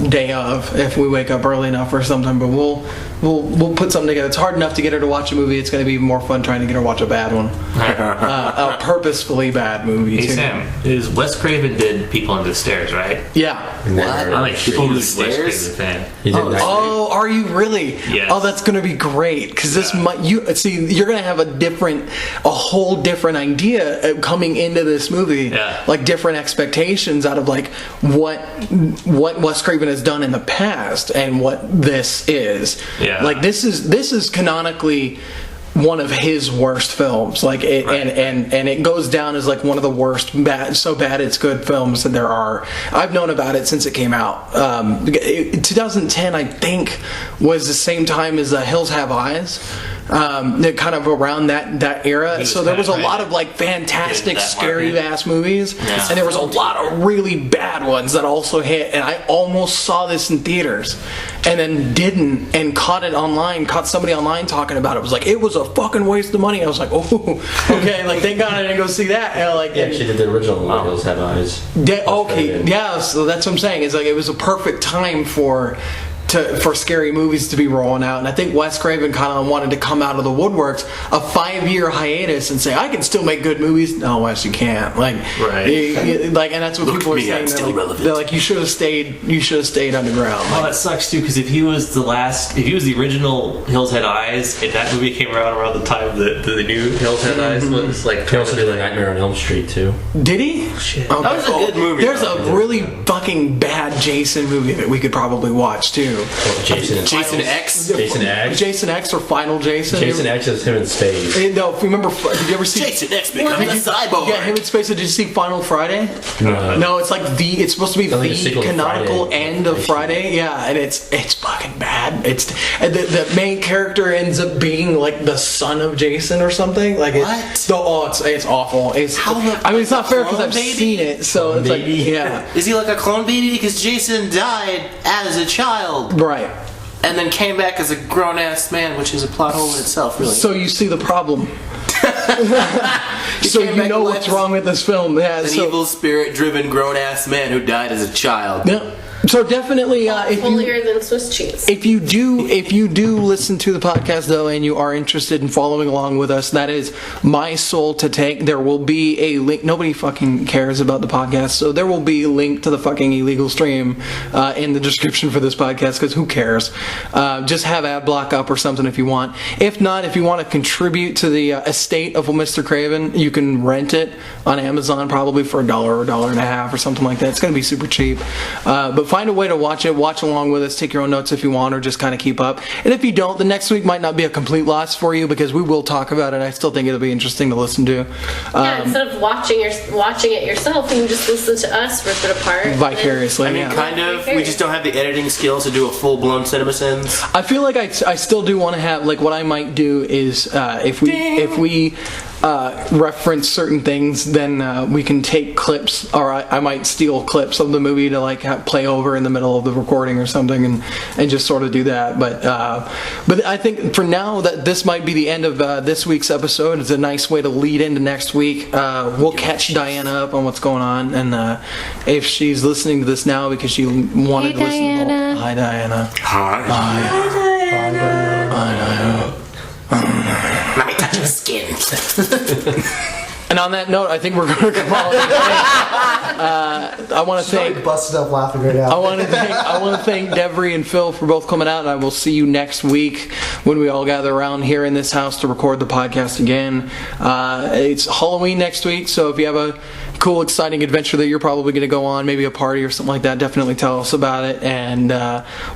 day of if we wake up early enough or something. But we'll put something together. It's hard enough to get her to watch a movie. It's going to be more fun trying to get her to watch a bad one, a purposefully bad movie. Hey too. Sam, is Wes Craven did People Under the Stairs, right? Yeah. I'm like a People Under the huge Wes Stairs? Craven fan. He did Nightmare. Oh, are you really? Yes. Oh, that's going to be great because this might you're going to have a whole different idea coming into this movie. Yeah. Like different expectations out of like what Wes Craven has done in the past and what this is. Yeah. Like this is canonically one of his worst films, like it, Right. and it goes down as like one of the worst so bad it's good films that there are. I've known about it since it came out. 2010 I think was the same time as Hills Have Eyes. Kind of around that era, so there was a lot of like fantastic scary ass movies, and there was a lot of really bad ones that also hit, and I almost saw this in theaters and then didn't, and caught somebody online talking about it. It was like it was a fucking waste of money. I was like, oh, okay, like thank God I didn't go see that. And like, He actually did the original Hills Have Eyes. okay, yeah, so that's what I'm saying. It's like it was a perfect time for scary movies to be rolling out, and I think Wes Craven kind of wanted to come out of the woodworks, a 5-year hiatus, and say I can still make good movies. No, Wes, you can't. Like, Right. like, and that's what people are me, I'm saying. still relevant. They're like, you should have stayed underground. Oh, that sucks too. Because if he was the original Hills Had Eyes, and that movie came around the time that the new Hills Had Eyes was like. He also did a Nightmare on Elm Street too. Did he? Shit. Okay. That was a good movie. There's a really fucking bad Jason movie that we could probably watch too. Jason X. Jason X. Jason X or Final Jason. Jason X is him in space. No, remember? Did you ever see Jason X becomes a cyborg. Yeah, him in space. Did you see Final Friday? No. No, it's like it's supposed to be Sounds like a the sequel to canonical Friday. end of Friday. Yeah, and it's fucking bad. It's and the main character ends up being like the son of Jason or something. Like it's awful. It's not fair because I've seen it. So it's like yeah, Is he like a clone baby? Because Jason died as a child right. and then came back as a grown ass man, which is a plot hole in itself, really. So you see the problem. So came you back know to what's life wrong with this film. Yeah, An so evil spirit driven grown ass man who died as a child. yeah. So definitely, if you Holier than Swiss cheese. If you do listen to the podcast though, and you are interested in following along with us, that is my soul to take. There will be a link. Nobody fucking cares about the podcast, so there will be a link to the fucking illegal stream in the description for this podcast. Because who cares? Just have ad block up or something if you want. If not, if you want to contribute to the estate of Mr. Craven, you can rent it on Amazon probably for $1 or $1.50 or something like that. It's going to be super cheap. But find a way to watch it, watch along with us, take your own notes if you want, or just kind of keep up. And if you don't, the next week might not be a complete loss for you because we will talk about it. I still think it'll be interesting to listen to. Yeah, instead of watching it yourself, you can just listen to us rip it apart. Vicariously, I mean, yeah. kind of. We just don't have the editing skills to do a full blown CinemaSins. I feel like I still do want to have, like, what I might do is if we reference certain things, then we can take clips, or I might steal clips of the movie to like play over in the middle of the recording or something, and just sort of do that. But I think for now that this might be the end of this week's episode. It's a nice way to lead into next week. We'll catch Diana up on what's going on, and if she's listening to this now because she wanted to listen. Diana. Hi, Diana. Hi. Hi, Diana. Let me touch your skin. And on that note, I think we're going to call it a day. I want to thank. Busted up laughing right now. I want to thank Devery and Phil for both coming out, and I will see you next week when we all gather around here in this house to record the podcast again. It's Halloween next week, so if you have a cool, exciting adventure that you're probably going to go on, maybe a party or something like that, definitely tell us about it. And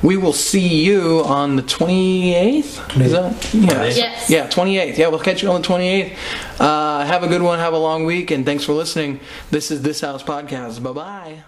we will see you on the 28th. Is that? Yeah. Yes. Yeah, 28th. Yeah, we'll catch you on the 28th. Have a good one. Have a long week, and thanks for listening. This is This House Podcast. Bye-bye.